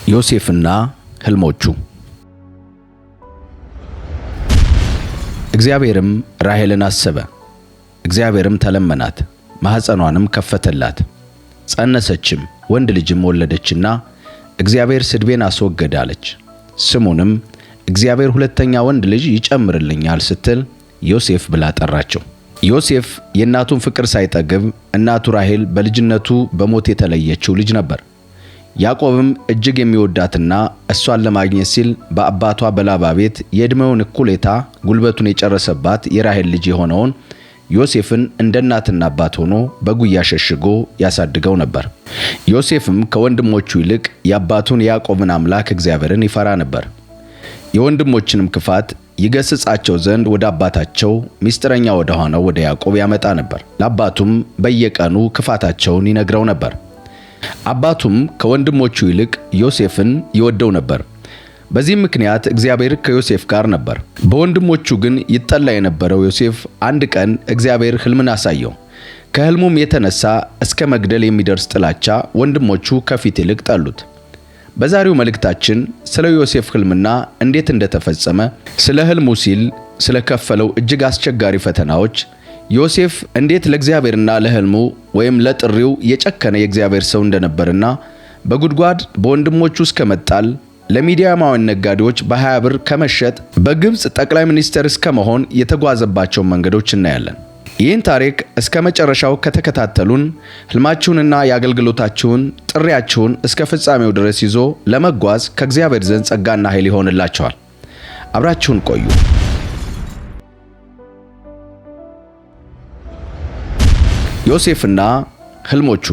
ዮሴፍና ህልሞቹ። እግዚአብሔርም ራሔልን አሰበ። እግዚአብሔርም ተለመናት፣ ማኅፀኗንም ከፈተላት። ጸነሰችም፣ ወንድ ልጅም ወለደችና እግዚአብሔር ስድቤን አስወገደ አለች። ስሙንም እግዚአብሔር ሁለተኛ ወንድ ልጅ ይጨምርልኛል ስትል ዮሴፍ ብላ ጠራቸው። ዮሴፍ የእናቱን ፍቅር ሳይጠግብ እናቱ ራሔል በልጅነቱ በሞት የተለየችው ልጅ ነበር። ያዕቆብም እጅግ የሚወዳትና እሷን ለማግኘት ሲል በአባቷ በላባ ቤት የዕድሜውን እኩሌታ ጉልበቱን የጨረሰባት የራሔል ልጅ የሆነውን ዮሴፍን እንደ እናትና አባት ሆኖ በጉያ ሸሽጎ ያሳድገው ነበር። ዮሴፍም ከወንድሞቹ ይልቅ የአባቱን የያዕቆብን አምላክ እግዚአብሔርን ይፈራ ነበር። የወንድሞችንም ክፋት ይገስጻቸው ዘንድ ወደ አባታቸው ሚስጥረኛ ወደ ሆነው ወደ ያዕቆብ ያመጣ ነበር። ለአባቱም በየቀኑ ክፋታቸውን ይነግረው ነበር። አባቱም ከወንድሞቹ ይልቅ ዮሴፍን ይወደው ነበር። በዚህ ምክንያት እግዚአብሔር ከዮሴፍ ጋር ነበር። በወንድሞቹ ግን ይጠላ የነበረው ዮሴፍ አንድ ቀን እግዚአብሔር ሕልምን አሳየው። ከሕልሙም የተነሳ እስከ መግደል የሚደርስ ጥላቻ ወንድሞቹ ከፊት ይልቅ ጠሉት። በዛሬው መልእክታችን ስለ ዮሴፍ ሕልምና እንዴት እንደተፈጸመ፣ ስለ ሕልሙ ሲል ስለከፈለው እጅግ አስቸጋሪ ፈተናዎች፣ ዮሴፍ እንዴት ለእግዚአብሔርና ለሕልሙ ወይም ለጥሪው የጨከነ የእግዚአብሔር ሰው እንደነበርና በጉድጓድ በወንድሞቹ እስከ መጣል፣ ለሚዲያማውያን ነጋዴዎች በ20 ብር ከመሸጥ በግብፅ ጠቅላይ ሚኒስትር እስከ መሆን የተጓዘባቸውን መንገዶች እናያለን። ይህን ታሪክ እስከ መጨረሻው ከተከታተሉን ሕልማችሁንና የአገልግሎታችሁን ጥሪያችሁን እስከ ፍጻሜው ድረስ ይዞ ለመጓዝ ከእግዚአብሔር ዘንድ ጸጋና ኃይል ይሆንላችኋል። አብራችሁን ቆዩ። ዮሴፍና ሕልሞቹ።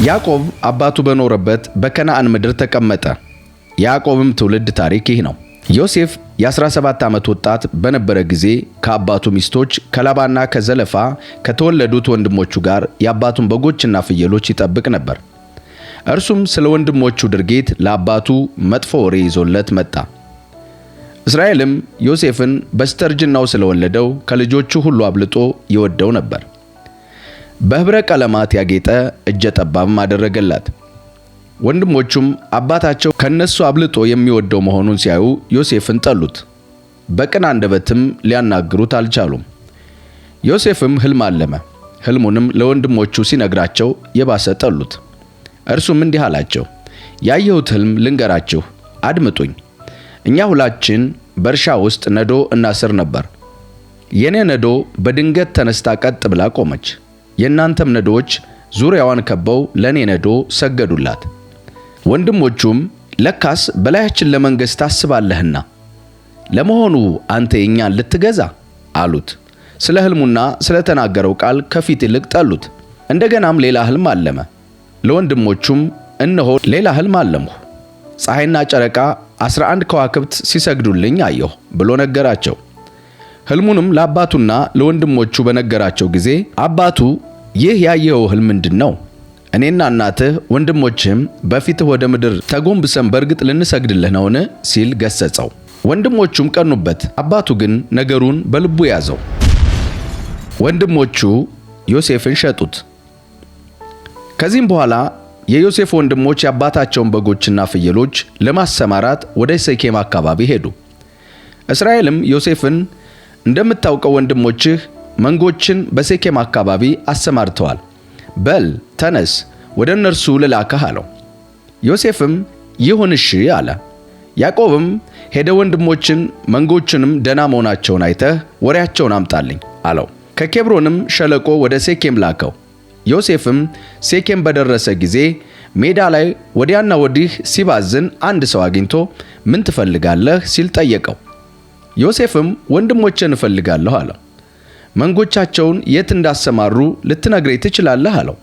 ያዕቆብ አባቱ በኖረበት በከነዓን ምድር ተቀመጠ። የያዕቆብም ትውልድ ታሪክ ይህ ነው። ዮሴፍ የ17 ዓመት ወጣት በነበረ ጊዜ ከአባቱ ሚስቶች ከላባና ከዘለፋ ከተወለዱት ወንድሞቹ ጋር የአባቱን በጎችና ፍየሎች ይጠብቅ ነበር። እርሱም ስለ ወንድሞቹ ድርጊት ለአባቱ መጥፎ ወሬ ይዞለት መጣ። እስራኤልም ዮሴፍን በስተርጅናው ስለወለደው ከልጆቹ ሁሉ አብልጦ ይወደው ነበር። በኅብረ ቀለማት ያጌጠ እጀ ጠባብም አደረገላት። ወንድሞቹም አባታቸው ከነሱ አብልጦ የሚወደው መሆኑን ሲያዩ ዮሴፍን ጠሉት። በቅን አንደበትም ሊያናግሩት አልቻሉም። ዮሴፍም ሕልም አለመ። ሕልሙንም ለወንድሞቹ ሲነግራቸው የባሰ ጠሉት። እርሱም እንዲህ አላቸው፣ ያየሁት ሕልም ልንገራችሁ፣ አድምጡኝ። እኛ ሁላችን በእርሻ ውስጥ ነዶ እናስር ነበር። የኔ ነዶ በድንገት ተነስታ ቀጥ ብላ ቆመች። የእናንተም ነዶዎች ዙሪያዋን ከበው ለኔ ነዶ ሰገዱላት። ወንድሞቹም ለካስ በላያችን ለመንገሥ ታስባለህና ለመሆኑ አንተ የኛን ልትገዛ አሉት። ስለ ሕልሙና ስለ ተናገረው ቃል ከፊት ይልቅ ጠሉት። እንደገናም ሌላ ሕልም አለመ። ለወንድሞቹም እነሆ ሌላ ሕልም አለምሁ፣ ፀሐይና ጨረቃ 11 ከዋክብት ሲሰግዱልኝ አየሁ ብሎ ነገራቸው። ሕልሙንም ለአባቱና ለወንድሞቹ በነገራቸው ጊዜ አባቱ ይህ ያየኸው ሕልም ምንድን ነው? እኔና እናትህ ወንድሞችህም በፊትህ ወደ ምድር ተጎንብሰን በእርግጥ ልንሰግድልህ ነውን? ሲል ገሰጸው። ወንድሞቹም ቀኑበት። አባቱ ግን ነገሩን በልቡ ያዘው። ወንድሞቹ ዮሴፍን ሸጡት። ከዚህም በኋላ የዮሴፍ ወንድሞች የአባታቸውን በጎችና ፍየሎች ለማሰማራት ወደ ሴኬም አካባቢ ሄዱ። እስራኤልም ዮሴፍን እንደምታውቀው ወንድሞችህ መንጎችን በሴኬም አካባቢ አሰማርተዋል፣ በል ተነስ፣ ወደ እነርሱ ልላክህ አለው። ዮሴፍም ይሁን እሺ አለ። ያዕቆብም ሄደ ወንድሞችን መንጎችንም ደህና መሆናቸውን አይተህ ወሬያቸውን አምጣልኝ አለው። ከኬብሮንም ሸለቆ ወደ ሴኬም ላከው። ዮሴፍም ሴኬም በደረሰ ጊዜ ሜዳ ላይ ወዲያና ወዲህ ሲባዝን አንድ ሰው አግኝቶ ምን ትፈልጋለህ ሲል ጠየቀው። ዮሴፍም ወንድሞቼን እፈልጋለሁ አለው። መንጎቻቸውን የት እንዳሰማሩ ልትነግረኝ ትችላለህ አለው።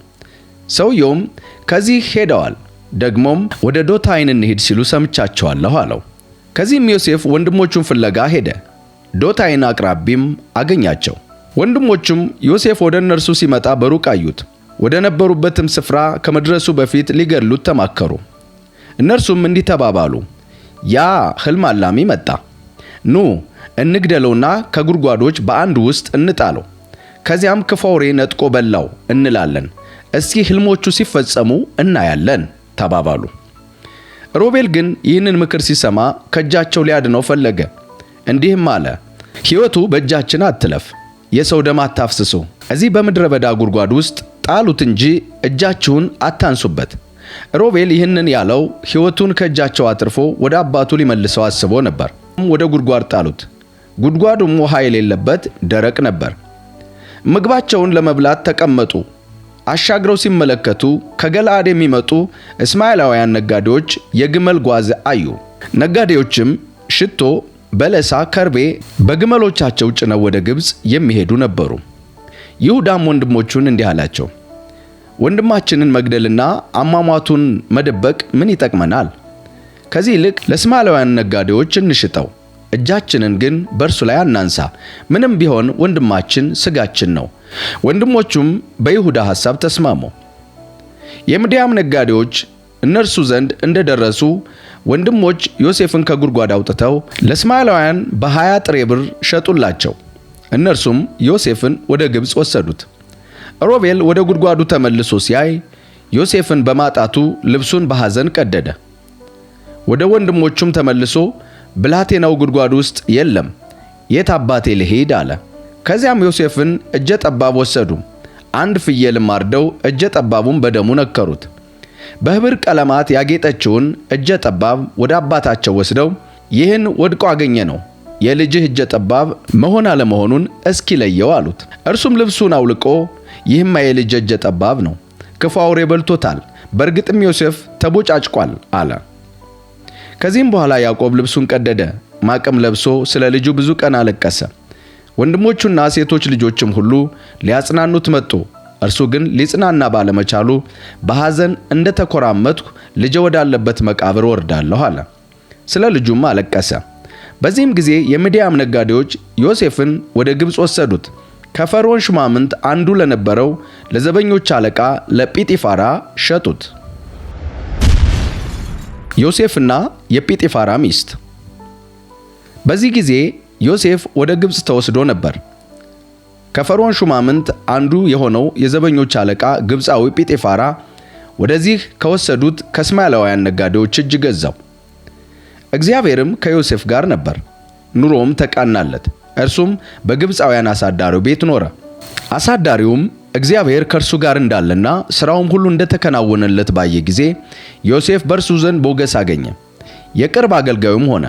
ሰውየውም ከዚህ ሄደዋል፣ ደግሞም ወደ ዶታይን እንሂድ ሲሉ ሰምቻቸዋለሁ አለው። ከዚህም ዮሴፍ ወንድሞቹን ፍለጋ ሄደ። ዶታይን አቅራቢም አገኛቸው። ወንድሞቹም ዮሴፍ ወደ እነርሱ ሲመጣ በሩቅ አዩት። ወደ ነበሩበትም ስፍራ ከመድረሱ በፊት ሊገድሉት ተማከሩ። እነርሱም እንዲህ ተባባሉ፣ ያ ሕልም አላሚ መጣ፣ ኑ እንግደለውና ከጉድጓዶች በአንድ ውስጥ እንጣለው፣ ከዚያም ክፉ አውሬ ነጥቆ በላው እንላለን፣ እስኪ ሕልሞቹ ሲፈጸሙ እናያለን ተባባሉ። ሮቤል ግን ይህንን ምክር ሲሰማ ከእጃቸው ሊያድነው ፈለገ። እንዲህም አለ፣ ሕይወቱ በእጃችን አትለፍ፣ የሰው ደም አታፍስሱ። እዚህ በምድረ በዳ ጉድጓድ ውስጥ ጣሉት እንጂ እጃችሁን አታንሱበት። ሮቤል ይህንን ያለው ሕይወቱን ከእጃቸው አትርፎ ወደ አባቱ ሊመልሰው አስቦ ነበር። ወደ ጉድጓድ ጣሉት። ጉድጓዱም ውሃ የሌለበት ደረቅ ነበር። ምግባቸውን ለመብላት ተቀመጡ። አሻግረው ሲመለከቱ ከገለዓድ የሚመጡ እስማኤላውያን ነጋዴዎች የግመል ጓዝ አዩ። ነጋዴዎችም ሽቶ፣ በለሳ፣ ከርቤ በግመሎቻቸው ጭነው ወደ ግብፅ የሚሄዱ ነበሩ። ይሁዳም ወንድሞቹን እንዲህ አላቸው፣ ወንድማችንን መግደልና አሟሟቱን መደበቅ ምን ይጠቅመናል? ከዚህ ይልቅ ለእስማኤላውያን ነጋዴዎች እንሽጠው፣ እጃችንን ግን በእርሱ ላይ አናንሳ። ምንም ቢሆን ወንድማችን ሥጋችን ነው። ወንድሞቹም በይሁዳ ሐሳብ ተስማሙ። የምድያም ነጋዴዎች እነርሱ ዘንድ እንደደረሱ ወንድሞች ዮሴፍን ከጉድጓድ አውጥተው ለእስማኤላውያን በ20 ጥሬ ብር ሸጡላቸው። እነርሱም ዮሴፍን ወደ ግብፅ ወሰዱት። ሮቤል ወደ ጉድጓዱ ተመልሶ ሲያይ ዮሴፍን በማጣቱ ልብሱን በሐዘን ቀደደ። ወደ ወንድሞቹም ተመልሶ ብላቴናው ጉድጓድ ውስጥ የለም፣ የት አባቴ ልሄድ አለ። ከዚያም ዮሴፍን እጀ ጠባብ ወሰዱ። አንድ ፍየልም አርደው እጀ ጠባቡን በደሙ ነከሩት። በኅብር ቀለማት ያጌጠችውን እጀ ጠባብ ወደ አባታቸው ወስደው ይህን ወድቆ አገኘ ነው፣ የልጅህ እጀ ጠባብ መሆን አለመሆኑን እስኪ ለየው አሉት። እርሱም ልብሱን አውልቆ ይህማ የልጅ እጀ ጠባብ ነው፣ ክፉ አውሬ በልቶታል፣ በእርግጥም ዮሴፍ ተቦጫጭቋል አለ። ከዚህም በኋላ ያዕቆብ ልብሱን ቀደደ፣ ማቅም ለብሶ ስለ ልጁ ብዙ ቀን አለቀሰ። ወንድሞቹና ሴቶች ልጆችም ሁሉ ሊያጽናኑት መጡ። እርሱ ግን ሊጽናና ባለመቻሉ በሐዘን እንደ ተኮራመትኩ ልጄ ወዳለበት መቃብር ወርዳለሁ አለ። ስለ ልጁም አለቀሰ። በዚህም ጊዜ የምድያም ነጋዴዎች ዮሴፍን ወደ ግብፅ ወሰዱት። ከፈርዖን ሹማምንት አንዱ ለነበረው ለዘበኞች አለቃ ለጲጢፋራ ሸጡት። ዮሴፍና የጲጢፋራ ሚስት። በዚህ ጊዜ ዮሴፍ ወደ ግብፅ ተወስዶ ነበር። ከፈርዖን ሹማምንት አንዱ የሆነው የዘበኞች አለቃ ግብፃዊ ጲጢፋራ ወደዚህ ከወሰዱት ከእስማኤላውያን ነጋዴዎች እጅ ገዛው። እግዚአብሔርም ከዮሴፍ ጋር ነበር፣ ኑሮም ተቃናለት። እርሱም በግብፃውያን አሳዳሪው ቤት ኖረ። አሳዳሪውም እግዚአብሔር ከእርሱ ጋር እንዳለና ሥራውም ሁሉ እንደተከናወነለት ባየ ጊዜ ዮሴፍ በእርሱ ዘንድ ሞገስ አገኘ፣ የቅርብ አገልጋዩም ሆነ።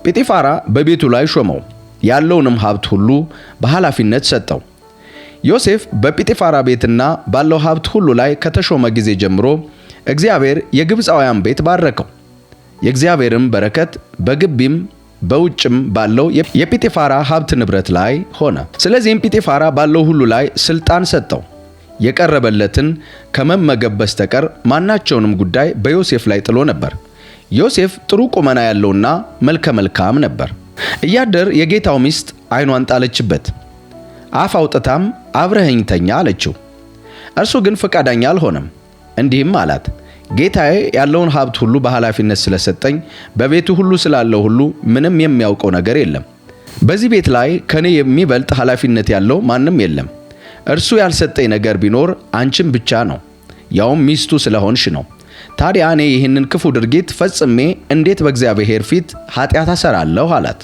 ጲጢፋራ በቤቱ ላይ ሾመው፣ ያለውንም ሀብት ሁሉ በኃላፊነት ሰጠው። ዮሴፍ በጲጢፋራ ቤትና ባለው ሀብት ሁሉ ላይ ከተሾመ ጊዜ ጀምሮ እግዚአብሔር የግብፃውያን ቤት ባረከው። የእግዚአብሔርም በረከት በግቢም በውጭም ባለው የጲጢፋራ ሀብት ንብረት ላይ ሆነ። ስለዚህም ጲጢፋራ ባለው ሁሉ ላይ ስልጣን ሰጠው። የቀረበለትን ከመመገብ በስተቀር ማናቸውንም ጉዳይ በዮሴፍ ላይ ጥሎ ነበር። ዮሴፍ ጥሩ ቁመና ያለውና መልከ መልካም ነበር። እያደር የጌታው ሚስት ዓይኗን ጣለችበት። አፍ አውጥታም አብረኸኝ ተኛ አለችው። እርሱ ግን ፈቃደኛ አልሆነም። እንዲህም አላት፣ ጌታዬ ያለውን ሀብት ሁሉ በኃላፊነት ስለሰጠኝ በቤቱ ሁሉ ስላለው ሁሉ ምንም የሚያውቀው ነገር የለም። በዚህ ቤት ላይ ከኔ የሚበልጥ ኃላፊነት ያለው ማንም የለም። እርሱ ያልሰጠኝ ነገር ቢኖር አንቺም ብቻ ነው፣ ያውም ሚስቱ ስለሆንሽ ነው። ታዲያ እኔ ይህንን ክፉ ድርጊት ፈጽሜ እንዴት በእግዚአብሔር ፊት ኃጢአት አሰራለሁ አላት።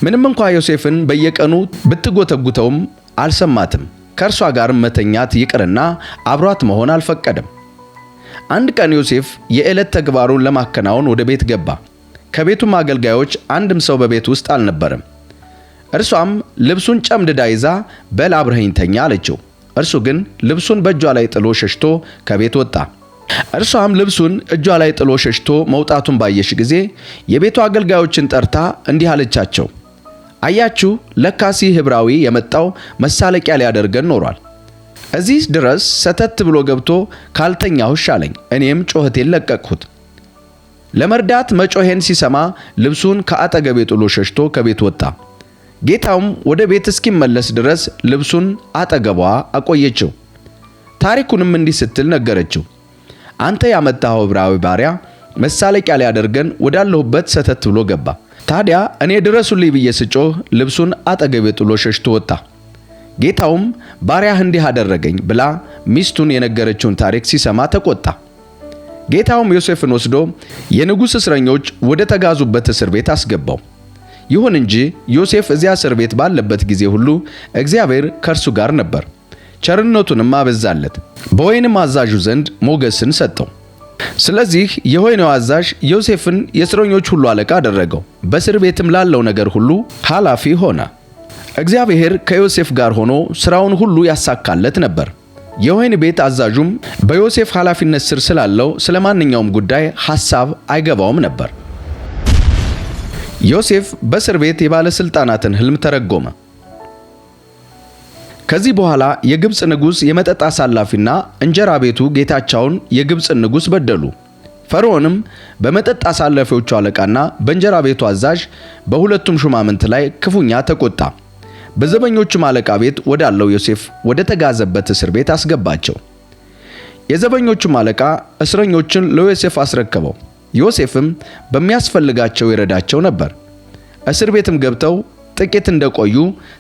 ምንም እንኳ ዮሴፍን በየቀኑ ብትጎተጉተውም አልሰማትም። ከእርሷ ጋርም መተኛት ይቅርና አብሯት መሆን አልፈቀደም። አንድ ቀን ዮሴፍ የዕለት ተግባሩን ለማከናወን ወደ ቤት ገባ። ከቤቱም አገልጋዮች አንድም ሰው በቤት ውስጥ አልነበረም። እርሷም ልብሱን ጨምድዳ ይዛ በል አብረኸኝ ተኛ አለችው። እርሱ ግን ልብሱን በእጇ ላይ ጥሎ ሸሽቶ ከቤት ወጣ። እርሷም ልብሱን እጇ ላይ ጥሎ ሸሽቶ መውጣቱን ባየሽ ጊዜ የቤቱ አገልጋዮችን ጠርታ እንዲህ አለቻቸው፣ አያችሁ፣ ለካስ ይህ ዕብራዊ የመጣው መሳለቂያ ሊያደርገን ኖሯል። እዚህ ድረስ ሰተት ብሎ ገብቶ ካልተኛሁሽ አለኝ። እኔም ጮኸቴን ለቀቅሁት። ለመርዳት መጮሄን ሲሰማ ልብሱን ከአጠገቤ ጥሎ ሸሽቶ ከቤት ወጣ። ጌታውም ወደ ቤት እስኪመለስ ድረስ ልብሱን አጠገቧ አቆየችው። ታሪኩንም እንዲህ ስትል ነገረችው፣ አንተ ያመጣኸው ዕብራዊ ባሪያ መሳለቂያ ሊያደርገን ወዳለሁበት ሰተት ብሎ ገባ። ታዲያ እኔ ድረሱልኝ ብዬ ስጮህ ልብሱን አጠገቤ ጥሎ ሸሽቶ ወጣ። ጌታውም ባሪያህ እንዲህ አደረገኝ ብላ ሚስቱን የነገረችውን ታሪክ ሲሰማ ተቆጣ። ጌታውም ዮሴፍን ወስዶ የንጉሥ እስረኞች ወደ ተጋዙበት እስር ቤት አስገባው። ይሁን እንጂ ዮሴፍ እዚያ እስር ቤት ባለበት ጊዜ ሁሉ እግዚአብሔር ከእርሱ ጋር ነበር፣ ቸርነቱንም አበዛለት፣ በወህኒም አዛዡ ዘንድ ሞገስን ሰጠው። ስለዚህ የወህኒው አዛዥ ዮሴፍን የእስረኞች ሁሉ አለቃ አደረገው፣ በእስር ቤትም ላለው ነገር ሁሉ ኃላፊ ሆነ። እግዚአብሔር ከዮሴፍ ጋር ሆኖ ሥራውን ሁሉ ያሳካለት ነበር። የወህኒ ቤት አዛዡም በዮሴፍ ኃላፊነት ስር ስላለው ስለ ማንኛውም ጉዳይ ሐሳብ አይገባውም ነበር። ዮሴፍ በእስር ቤት የባለሥልጣናትን ሕልም ተረጎመ። ከዚህ በኋላ የግብፅ ንጉሥ የመጠጥ አሳላፊና እንጀራ ቤቱ ጌታቸውን የግብፅን ንጉሥ በደሉ። ፈርዖንም በመጠጥ አሳላፊዎቹ አለቃና በእንጀራ ቤቱ አዛዥ በሁለቱም ሹማምንት ላይ ክፉኛ ተቆጣ። በዘበኞቹም አለቃ ቤት ወዳለው ዮሴፍ ወደ ተጋዘበት እስር ቤት አስገባቸው። የዘበኞቹም አለቃ እስረኞችን ለዮሴፍ አስረከበው። ዮሴፍም በሚያስፈልጋቸው ይረዳቸው ነበር። እስር ቤትም ገብተው ጥቂት እንደቆዩ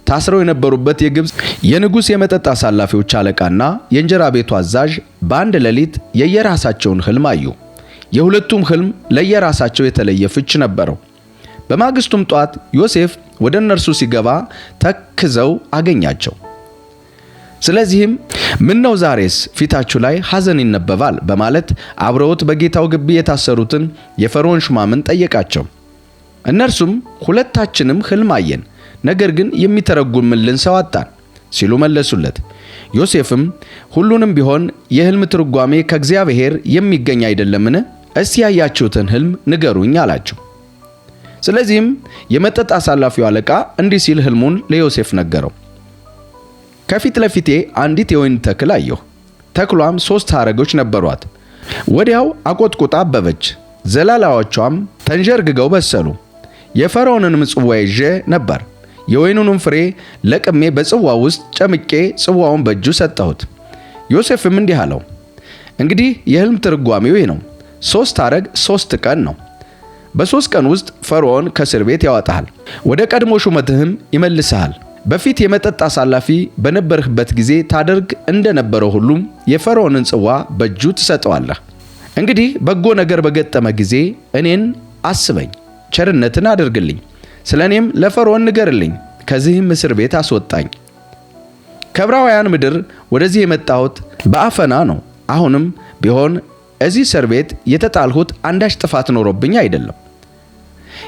ታስረው የነበሩበት የግብፅ የንጉሥ የመጠጥ አሳላፊዎች አለቃና የእንጀራ ቤቱ አዛዥ በአንድ ሌሊት የየራሳቸውን ሕልም አዩ። የሁለቱም ሕልም ለየራሳቸው የተለየ ፍች ነበረው። በማግስቱም ጧት ዮሴፍ ወደ እነርሱ ሲገባ ተክዘው አገኛቸው። ስለዚህም ምነው ዛሬስ ፊታችሁ ላይ ሐዘን ይነበባል በማለት አብረውት በጌታው ግቢ የታሰሩትን የፈርዖን ሹማምንት ጠየቃቸው። እነርሱም ሁለታችንም ሕልም አየን፣ ነገር ግን የሚተረጉምልን ሰው አጣን ሲሉ መለሱለት። ዮሴፍም ሁሉንም ቢሆን የሕልም ትርጓሜ ከእግዚአብሔር የሚገኝ አይደለምን? እስቲ ያያችሁትን ሕልም ንገሩኝ አላቸው። ስለዚህም የመጠጥ አሳላፊው አለቃ እንዲህ ሲል ሕልሙን ለዮሴፍ ነገረው። ከፊት ለፊቴ አንዲት የወይን ተክል አየሁ። ተክሏም 3 ሐረጎች ነበሯት። ወዲያው አቆጥቁጣ አበበች፣ ዘላላዎቿም ተንዠርግገው በሰሉ። የፈርዖንንም ጽዋ ይዤ ነበር። የወይኑንም ፍሬ ለቅሜ በጽዋ ውስጥ ጨምቄ ጽዋውን በእጁ ሰጠሁት። ዮሴፍም እንዲህ አለው፣ እንግዲህ የሕልም ትርጓሜው ይህ ነው። 3 ሐረግ 3 ቀን ነው። በ3 ቀን ውስጥ ፈርዖን ከእስር ቤት ያወጣሃል፣ ወደ ቀድሞ ሹመትህም ይመልስሃል። በፊት የመጠጥ አሳላፊ በነበርህበት ጊዜ ታደርግ እንደነበረው ሁሉም የፈርዖንን ጽዋ በእጁ ትሰጠዋለህ። እንግዲህ በጎ ነገር በገጠመ ጊዜ እኔን አስበኝ፣ ቸርነትን አድርግልኝ፣ ስለ እኔም ለፈርዖን ንገርልኝ፣ ከዚህም እስር ቤት አስወጣኝ። ከዕብራውያን ምድር ወደዚህ የመጣሁት በአፈና ነው። አሁንም ቢሆን እዚህ እስር ቤት የተጣልሁት አንዳች ጥፋት ኖሮብኝ አይደለም።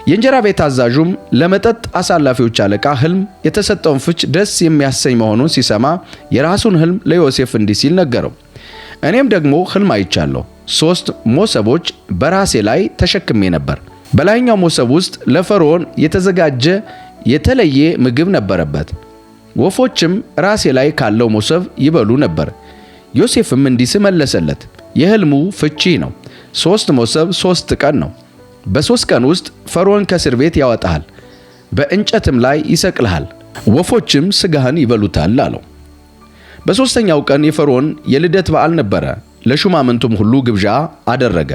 የእንጀራ ቤት አዛዡም ለመጠጥ አሳላፊዎች አለቃ ሕልም የተሰጠውን ፍች ደስ የሚያሰኝ መሆኑን ሲሰማ የራሱን ሕልም ለዮሴፍ እንዲህ ሲል ነገረው። እኔም ደግሞ ሕልም አይቻለሁ። 3 መሶቦች በራሴ ላይ ተሸክሜ ነበር። በላይኛው መሶብ ውስጥ ለፈርዖን የተዘጋጀ የተለየ ምግብ ነበረበት። ወፎችም ራሴ ላይ ካለው መሶብ ይበሉ ነበር። ዮሴፍም እንዲህ መለሰለት፣ የሕልሙ ፍቺ ነው። 3 መሶብ 3 ቀን ነው። በ3 ቀን ውስጥ ፈርዖን ከእስር ቤት ያወጣሃል፣ በእንጨትም ላይ ይሰቅልሃል፣ ወፎችም ሥጋህን ይበሉታል አለው። በ3ኛው ቀን የፈርዖን የልደት በዓል ነበረ። ለሹማምንቱም ሁሉ ግብዣ አደረገ።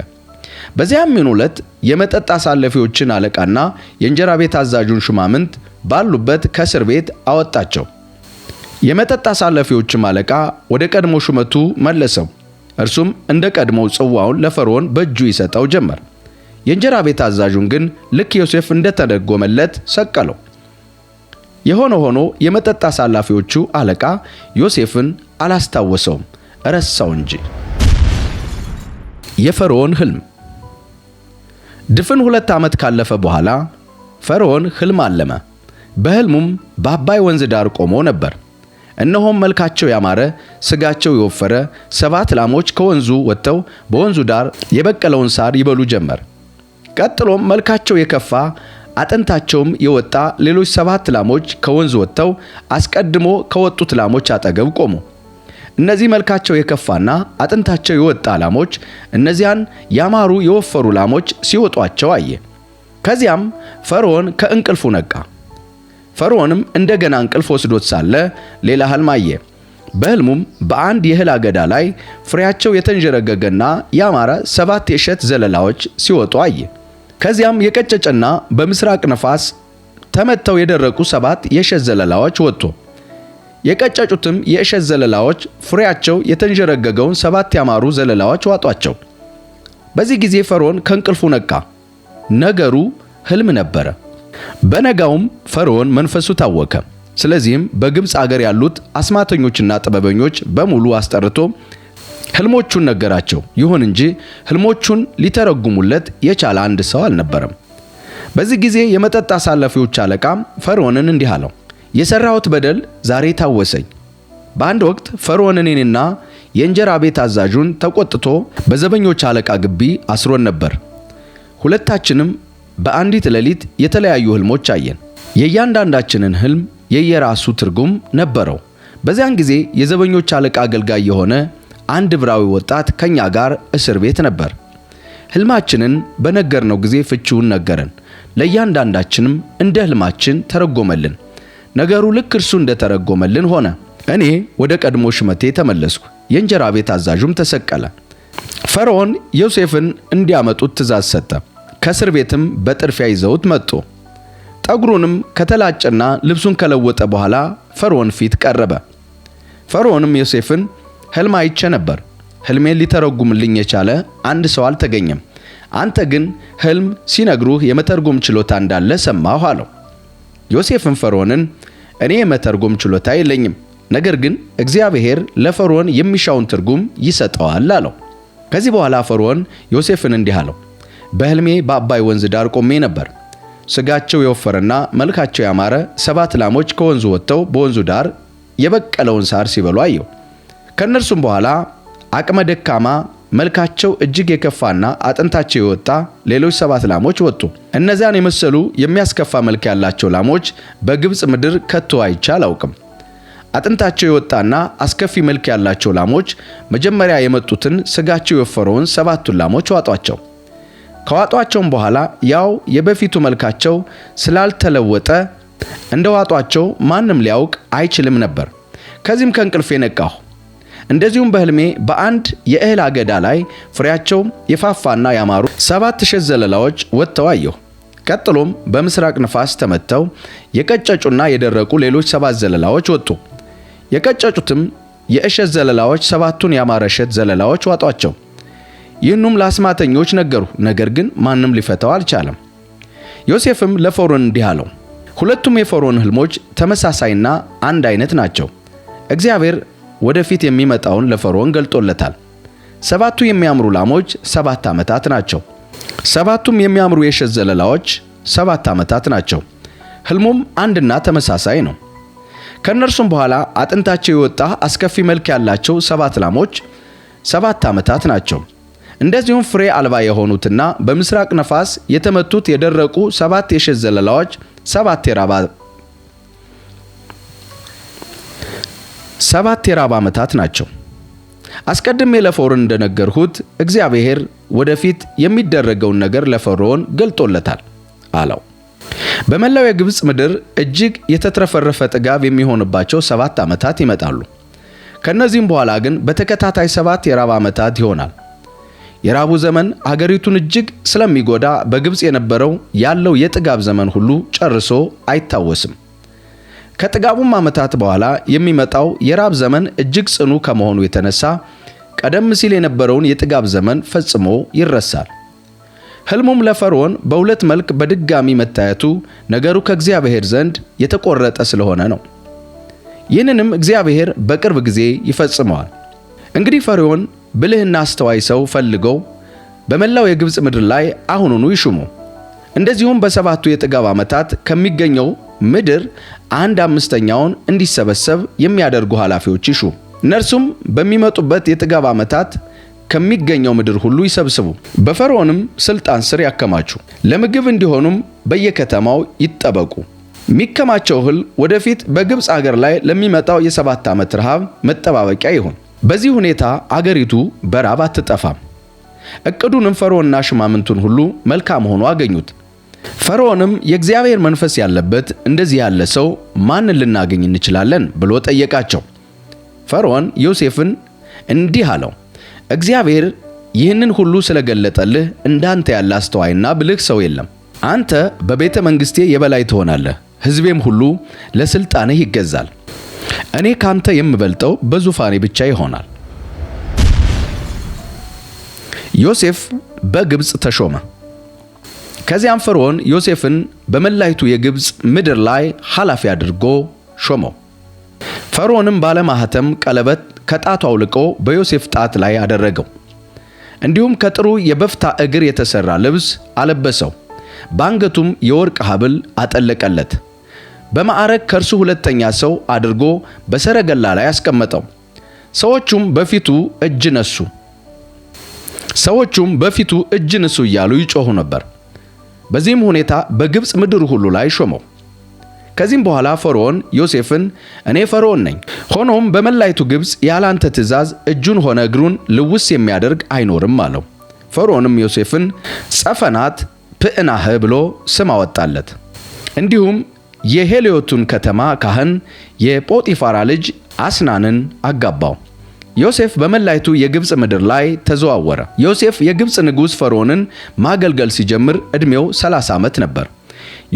በዚያም ዕለት የመጠጥ አሳላፊዎችን አለቃና የእንጀራ ቤት አዛዡን ሹማምንት ባሉበት ከእስር ቤት አወጣቸው። የመጠጥ አሳላፊዎችም አለቃ ወደ ቀድሞ ሹመቱ መለሰው። እርሱም እንደ ቀድሞው ጽዋውን ለፈርዖን በእጁ ይሰጠው ጀመር። የእንጀራ ቤት አዛዡን ግን ልክ ዮሴፍ እንደተደጎመለት ሰቀለው። የሆነ ሆኖ የመጠጥ አሳላፊዎቹ አለቃ ዮሴፍን አላስታወሰውም፣ ረሳው እንጂ። የፈርዖን ሕልም። ድፍን 2 ዓመት ካለፈ በኋላ ፈርዖን ሕልም አለመ። በሕልሙም በአባይ ወንዝ ዳር ቆሞ ነበር። እነሆም መልካቸው ያማረ ሥጋቸው የወፈረ 7 ላሞች ከወንዙ ወጥተው በወንዙ ዳር የበቀለውን ሳር ይበሉ ጀመር። ቀጥሎም መልካቸው የከፋ አጥንታቸውም የወጣ ሌሎች 7 ላሞች ከወንዙ ወጥተው አስቀድሞ ከወጡት ላሞች አጠገብ ቆሙ። እነዚህ መልካቸው የከፋና አጥንታቸው የወጣ ላሞች እነዚያን ያማሩ የወፈሩ ላሞች ሲወጧቸው አየ። ከዚያም ፈርዖን ከእንቅልፉ ነቃ። ፈርዖንም እንደገና እንቅልፍ ወስዶት ሳለ ሌላ ሕልም አየ። በሕልሙም በአንድ የእህል አገዳ ላይ ፍሬያቸው የተንዠረገገና ያማረ 7 የእሸት ዘለላዎች ሲወጡ አየ። ከዚያም የቀጨጨና በምስራቅ ነፋስ ተመተው የደረቁ 7 የእሸት ዘለላዎች ወጡ። የቀጨጩትም የእሸት ዘለላዎች ፍሬያቸው የተንዠረገገውን 7 ያማሩ ዘለላዎች ዋጧቸው። በዚህ ጊዜ ፈርዖን ከእንቅልፉ ነቃ። ነገሩ ሕልም ነበረ። በነጋውም ፈርዖን መንፈሱ ታወከ። ስለዚህም በግብፅ አገር ያሉት አስማተኞችና ጥበበኞች በሙሉ አስጠርቶ ሕልሞቹን ነገራቸው። ይሁን እንጂ ሕልሞቹን ሊተረጉሙለት የቻለ አንድ ሰው አልነበረም። በዚህ ጊዜ የመጠጥ አሳላፊዎች አለቃ ፈርዖንን እንዲህ አለው፣ የሠራሁት በደል ዛሬ ታወሰኝ። በአንድ ወቅት ፈርዖን እኔንና የእንጀራ ቤት አዛዡን ተቆጥቶ በዘበኞች አለቃ ግቢ አስሮን ነበር። ሁለታችንም በአንዲት ሌሊት የተለያዩ ሕልሞች አየን። የእያንዳንዳችንን ሕልም የየራሱ ትርጉም ነበረው። በዚያን ጊዜ የዘበኞች አለቃ አገልጋይ የሆነ አንድ ዕብራዊ ወጣት ከኛ ጋር እስር ቤት ነበር። ሕልማችንን በነገርነው ጊዜ ፍቺውን ነገረን። ለእያንዳንዳችንም እንደ ሕልማችን ተረጎመልን። ነገሩ ልክ እርሱ እንደተረጎመልን ሆነ። እኔ ወደ ቀድሞ ሹመቴ ተመለስኩ። የእንጀራ ቤት አዛዡም ተሰቀለ። ፈርዖን ዮሴፍን እንዲያመጡት ትእዛዝ ሰጠ። ከእስር ቤትም በጥድፊያ ይዘውት መጡ። ጠጉሩንም ከተላጨና ልብሱን ከለወጠ በኋላ ፈርዖን ፊት ቀረበ። ፈርዖንም ዮሴፍን ሕልም አይቼ ነበር። ሕልሜን ሊተረጉምልኝ የቻለ አንድ ሰው አልተገኘም። አንተ ግን ሕልም ሲነግሩህ የመተርጎም ችሎታ እንዳለ ሰማሁ አለው። ዮሴፍም ፈርዖንን እኔ የመተርጎም ችሎታ የለኝም፣ ነገር ግን እግዚአብሔር ለፈርዖን የሚሻውን ትርጉም ይሰጠዋል አለው። ከዚህ በኋላ ፈርዖን ዮሴፍን እንዲህ አለው፣ በሕልሜ በአባይ ወንዝ ዳር ቆሜ ነበር። ስጋቸው የወፈረና መልካቸው ያማረ 7 ላሞች ከወንዙ ወጥተው በወንዙ ዳር የበቀለውን ሳር ሲበሉ አየሁ። ከእነርሱም በኋላ አቅመ ደካማ መልካቸው እጅግ የከፋና አጥንታቸው የወጣ ሌሎች 7 ላሞች ወጡ። እነዚያን የመሰሉ የሚያስከፋ መልክ ያላቸው ላሞች በግብፅ ምድር ከቶ አይቼ አላውቅም። አጥንታቸው የወጣና አስከፊ መልክ ያላቸው ላሞች መጀመሪያ የመጡትን ስጋቸው የወፈረውን 7ቱን ላሞች ዋጧቸው። ከዋጧቸውም በኋላ ያው የበፊቱ መልካቸው ስላልተለወጠ እንደ ዋጧቸው ማንም ሊያውቅ አይችልም ነበር። ከዚህም ከእንቅልፌ ነቃሁ። እንደዚሁም በሕልሜ በአንድ የእህል አገዳ ላይ ፍሬያቸው የፋፋና ያማሩ 7 እሸት ዘለላዎች ወጥተው አየሁ። ቀጥሎም በምስራቅ ንፋስ ተመተው የቀጨጩና የደረቁ ሌሎች 7 ዘለላዎች ወጡ። የቀጨጩትም የእሸት ዘለላዎች 7ቱን ያማረ እሸት ዘለላዎች ዋጧቸው። ይህንም ለአስማተኞች ነገሩ፣ ነገር ግን ማንም ሊፈታው አልቻለም። ዮሴፍም ለፈርዖን እንዲህ አለው፣ ሁለቱም የፈርዖን ሕልሞች ተመሳሳይና አንድ አይነት ናቸው። እግዚአብሔር ወደፊት የሚመጣውን ለፈርዖን ገልጦለታል። 7ቱ የሚያምሩ ላሞች 7 ዓመታት ናቸው። 7ቱም የሚያምሩ የእሸት ዘለላዎች 7 ዓመታት ናቸው። ሕልሙም አንድና ተመሳሳይ ነው። ከእነርሱም በኋላ አጥንታቸው የወጣ አስከፊ መልክ ያላቸው 7 ላሞች 7 ዓመታት ናቸው። እንደዚሁም ፍሬ አልባ የሆኑትና በምስራቅ ነፋስ የተመቱት የደረቁ 7 የእሸት ዘለላዎች 7 የራብ ዓመታት ናቸው። አስቀድሜ ለፈርዖን እንደነገርሁት እግዚአብሔር ወደፊት የሚደረገውን ነገር ለፈርዖን ገልጦለታል አለው። በመላው የግብፅ ምድር እጅግ የተትረፈረፈ ጥጋብ የሚሆንባቸው 7 ዓመታት ይመጣሉ። ከነዚህም በኋላ ግን በተከታታይ 7 የራብ ዓመታት ይሆናል። የራቡ ዘመን አገሪቱን እጅግ ስለሚጎዳ በግብፅ የነበረው ያለው የጥጋብ ዘመን ሁሉ ጨርሶ አይታወስም። ከጥጋቡም ዓመታት በኋላ የሚመጣው የራብ ዘመን እጅግ ጽኑ ከመሆኑ የተነሳ ቀደም ሲል የነበረውን የጥጋብ ዘመን ፈጽሞ ይረሳል። ሕልሙም ለፈርዖን በሁለት መልክ በድጋሚ መታየቱ ነገሩ ከእግዚአብሔር ዘንድ የተቆረጠ ስለሆነ ነው። ይህንንም እግዚአብሔር በቅርብ ጊዜ ይፈጽመዋል። እንግዲህ ፈርዖን ብልህና አስተዋይ ሰው ፈልገው በመላው የግብፅ ምድር ላይ አሁኑኑ ይሹሙ። እንደዚሁም በ7ቱ የጥጋብ ዓመታት ከሚገኘው ምድር 1/5ኛውን እንዲሰበሰብ የሚያደርጉ ኃላፊዎች ይሹ። እነርሱም በሚመጡበት የጥጋብ ዓመታት ከሚገኘው ምድር ሁሉ ይሰብስቡ፣ በፈርዖንም ስልጣን ስር ያከማቹ። ለምግብ እንዲሆኑም በየከተማው ይጠበቁ። የሚከማቸው እህል ወደፊት በግብፅ አገር ላይ ለሚመጣው የ7 ዓመት ረሃብ መጠባበቂያ ይሁን። በዚህ ሁኔታ አገሪቱ በራብ አትጠፋም። እቅዱንም ፈርዖንና ሽማምንቱን ሁሉ መልካም ሆኖ አገኙት። ፈርዖንም የእግዚአብሔር መንፈስ ያለበት እንደዚህ ያለ ሰው ማንን ልናገኝ እንችላለን ብሎ ጠየቃቸው። ፈርዖን ዮሴፍን እንዲህ አለው፣ እግዚአብሔር ይህንን ሁሉ ስለገለጠልህ እንዳንተ ያለ አስተዋይና ብልህ ሰው የለም። አንተ በቤተ መንግሥቴ የበላይ ትሆናለህ፣ ሕዝቤም ሁሉ ለስልጣንህ ይገዛል። እኔ ካንተ የምበልጠው በዙፋኔ ብቻ ይሆናል። ዮሴፍ በግብፅ ተሾመ። ከዚያም ፈርዖን ዮሴፍን በመላይቱ የግብፅ ምድር ላይ ኃላፊ አድርጎ ሾመው። ፈርዖንም ባለማኅተም ቀለበት ከጣቱ አውልቆ በዮሴፍ ጣት ላይ አደረገው። እንዲሁም ከጥሩ የበፍታ እግር የተሠራ ልብስ አለበሰው። በአንገቱም የወርቅ ሐብል አጠለቀለት። በማዕረግ ከእርሱ ሁለተኛ ሰው አድርጎ በሰረገላ ላይ አስቀመጠው። ሰዎቹም በፊቱ እጅ ንሱ እያሉ ይጮኹ ነበር። በዚህም ሁኔታ በግብፅ ምድር ሁሉ ላይ ሾመው። ከዚህም በኋላ ፈርዖን ዮሴፍን እኔ ፈርዖን ነኝ፣ ሆኖም በመላይቱ ግብፅ ያላንተ ትእዛዝ እጁን ሆነ እግሩን ልውስ የሚያደርግ አይኖርም አለው። ፈርዖንም ዮሴፍን ጸፈናት ፕዕናህ ብሎ ስም አወጣለት። እንዲሁም የሄልዮቱን ከተማ ካህን የጶጢፋራ ልጅ አስናንን አጋባው። ዮሴፍ በመላይቱ የግብፅ ምድር ላይ ተዘዋወረ። ዮሴፍ የግብፅ ንጉሥ ፈርዖንን ማገልገል ሲጀምር ዕድሜው 30 ዓመት ነበር።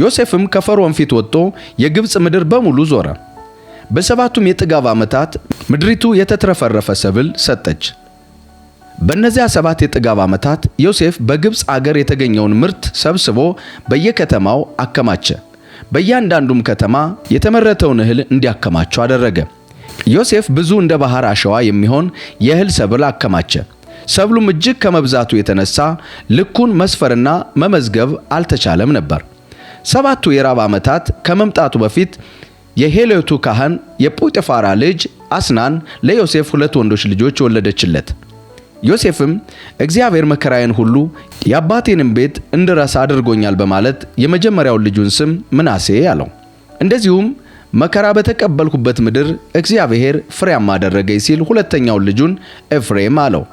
ዮሴፍም ከፈርዖን ፊት ወጥቶ የግብፅ ምድር በሙሉ ዞረ። በሰባቱም የጥጋብ ዓመታት ምድሪቱ የተትረፈረፈ ሰብል ሰጠች። በእነዚያ 7 የጥጋብ ዓመታት ዮሴፍ በግብፅ አገር የተገኘውን ምርት ሰብስቦ በየከተማው አከማቸ። በእያንዳንዱም ከተማ የተመረተውን እህል እንዲያከማቸው አደረገ። ዮሴፍ ብዙ እንደ ባሕር አሸዋ የሚሆን የእህል ሰብል አከማቸ። ሰብሉም እጅግ ከመብዛቱ የተነሳ ልኩን መስፈርና መመዝገብ አልተቻለም ነበር። 7ቱ የራብ ዓመታት ከመምጣቱ በፊት የሄልዮቱ ካህን የጶጢፋራ ልጅ አስናን ለዮሴፍ 2 ወንዶች ልጆች ወለደችለት። ዮሴፍም እግዚአብሔር መከራዬን ሁሉ የአባቴንም ቤት እንድረሳ አድርጎኛል በማለት የመጀመሪያውን ልጁን ስም ምናሴ አለው። እንደዚሁም መከራ በተቀበልኩበት ምድር እግዚአብሔር ፍሬያማ አደረገኝ ሲል ሁለተኛውን ልጁን ኤፍሬም አለው።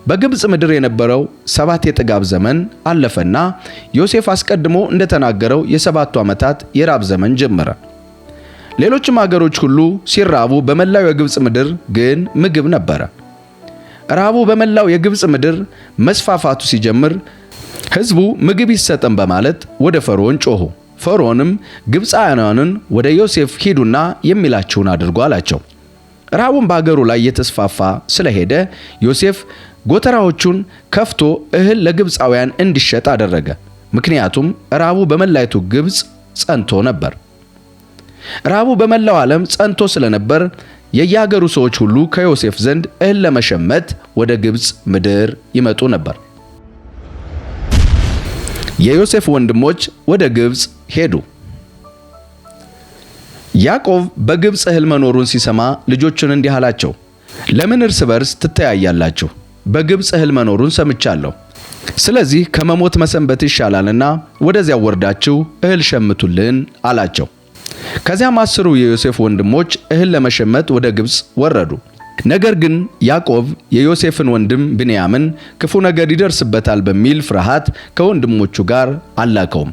በግብፅ ምድር የነበረው 7 የጥጋብ ዘመን አለፈና ዮሴፍ አስቀድሞ እንደተናገረው የ7ቱ ዓመታት የራብ ዘመን ጀመረ። ሌሎችም አገሮች ሁሉ ሲራቡ በመላው የግብፅ ምድር ግን ምግብ ነበረ። ራቡ በመላው የግብፅ ምድር መስፋፋቱ ሲጀምር ሕዝቡ ምግብ ይሰጠን በማለት ወደ ፈርዖን ጮኹ። ፈርዖንም ግብፃውያንን ወደ ዮሴፍ ሂዱና የሚላችሁን አድርጉ አላቸው። ራቡም በአገሩ ላይ እየተስፋፋ ስለሄደ ዮሴፍ ጎተራዎቹን ከፍቶ እህል ለግብፃውያን እንዲሸጥ አደረገ። ምክንያቱም ራቡ በመላይቱ ግብፅ ጸንቶ ነበር። ራቡ በመላው ዓለም ጸንቶ ስለነበር የየአገሩ ሰዎች ሁሉ ከዮሴፍ ዘንድ እህል ለመሸመት ወደ ግብፅ ምድር ይመጡ ነበር። የዮሴፍ ወንድሞች ወደ ግብፅ ሄዱ። ያዕቆብ በግብፅ እህል መኖሩን ሲሰማ ልጆቹን እንዲህ አላቸው፣ ለምን እርስ በርስ ትተያያላችሁ? በግብፅ እህል መኖሩን ሰምቻለሁ። ስለዚህ ከመሞት መሰንበት ይሻላልና ወደዚያ ወርዳችሁ እህል ሸምቱልን አላቸው። ከዚያም 10ሩ የዮሴፍ ወንድሞች እህል ለመሸመት ወደ ግብፅ ወረዱ። ነገር ግን ያዕቆብ የዮሴፍን ወንድም ብንያምን ክፉ ነገር ይደርስበታል በሚል ፍርሃት ከወንድሞቹ ጋር አላከውም።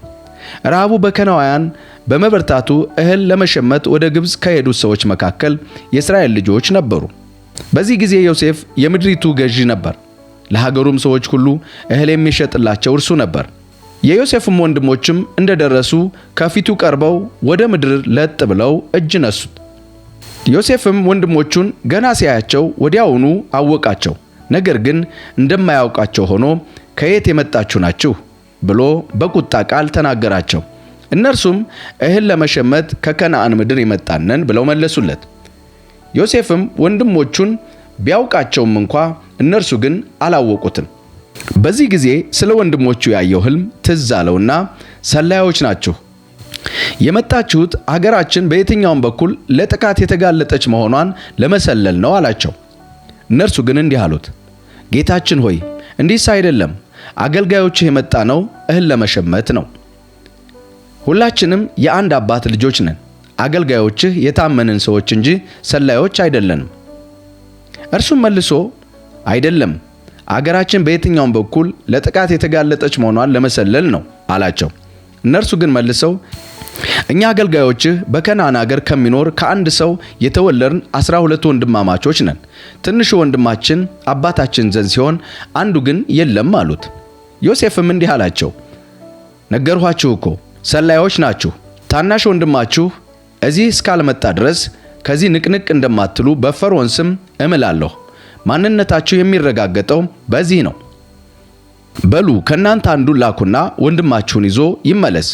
ረሃቡ በከነዓውያን በመበርታቱ እህል ለመሸመት ወደ ግብፅ ከሄዱት ሰዎች መካከል የእስራኤል ልጆች ነበሩ። በዚህ ጊዜ ዮሴፍ የምድሪቱ ገዢ ነበር። ለሀገሩም ሰዎች ሁሉ እህል የሚሸጥላቸው እርሱ ነበር። የዮሴፍም ወንድሞችም እንደደረሱ ከፊቱ ቀርበው ወደ ምድር ለጥ ብለው እጅ ነሱት። ዮሴፍም ወንድሞቹን ገና ሲያያቸው ወዲያውኑ አወቃቸው። ነገር ግን እንደማያውቃቸው ሆኖ ከየት የመጣችሁ ናችሁ ብሎ በቁጣ ቃል ተናገራቸው። እነርሱም እህል ለመሸመት ከከነዓን ምድር የመጣነን ብለው መለሱለት። ዮሴፍም ወንድሞቹን ቢያውቃቸውም እንኳ እነርሱ ግን አላወቁትም። በዚህ ጊዜ ስለ ወንድሞቹ ያየው ሕልም ትዝ አለውና ሰላዮች ናችሁ፣ የመጣችሁት አገራችን በየትኛውም በኩል ለጥቃት የተጋለጠች መሆኗን ለመሰለል ነው አላቸው። እነርሱ ግን እንዲህ አሉት፣ ጌታችን ሆይ እንዲህስ አይደለም፣ አገልጋዮችህ የመጣ ነው እህል ለመሸመት ነው። ሁላችንም የአንድ አባት ልጆች ነን። አገልጋዮችህ የታመንን ሰዎች እንጂ ሰላዮች አይደለንም። እርሱም መልሶ አይደለም፣ አገራችን በየትኛውም በኩል ለጥቃት የተጋለጠች መሆኗን ለመሰለል ነው አላቸው። እነርሱ ግን መልሰው እኛ አገልጋዮችህ በከነዓን አገር ከሚኖር ከአንድ ሰው የተወለድን 12 ወንድማማቾች ነን። ትንሹ ወንድማችን አባታችን ዘንድ ሲሆን አንዱ ግን የለም አሉት። ዮሴፍም እንዲህ አላቸው፣ ነገርኋችሁ እኮ ሰላዮች ናችሁ። ታናሽ ወንድማችሁ እዚህ እስካልመጣ ድረስ ከዚህ ንቅንቅ እንደማትሉ በፈርዖን ስም እምላለሁ። ማንነታችሁ የሚረጋገጠው በዚህ ነው። በሉ ከናንተ አንዱን ላኩና ወንድማችሁን ይዞ ይመለስ።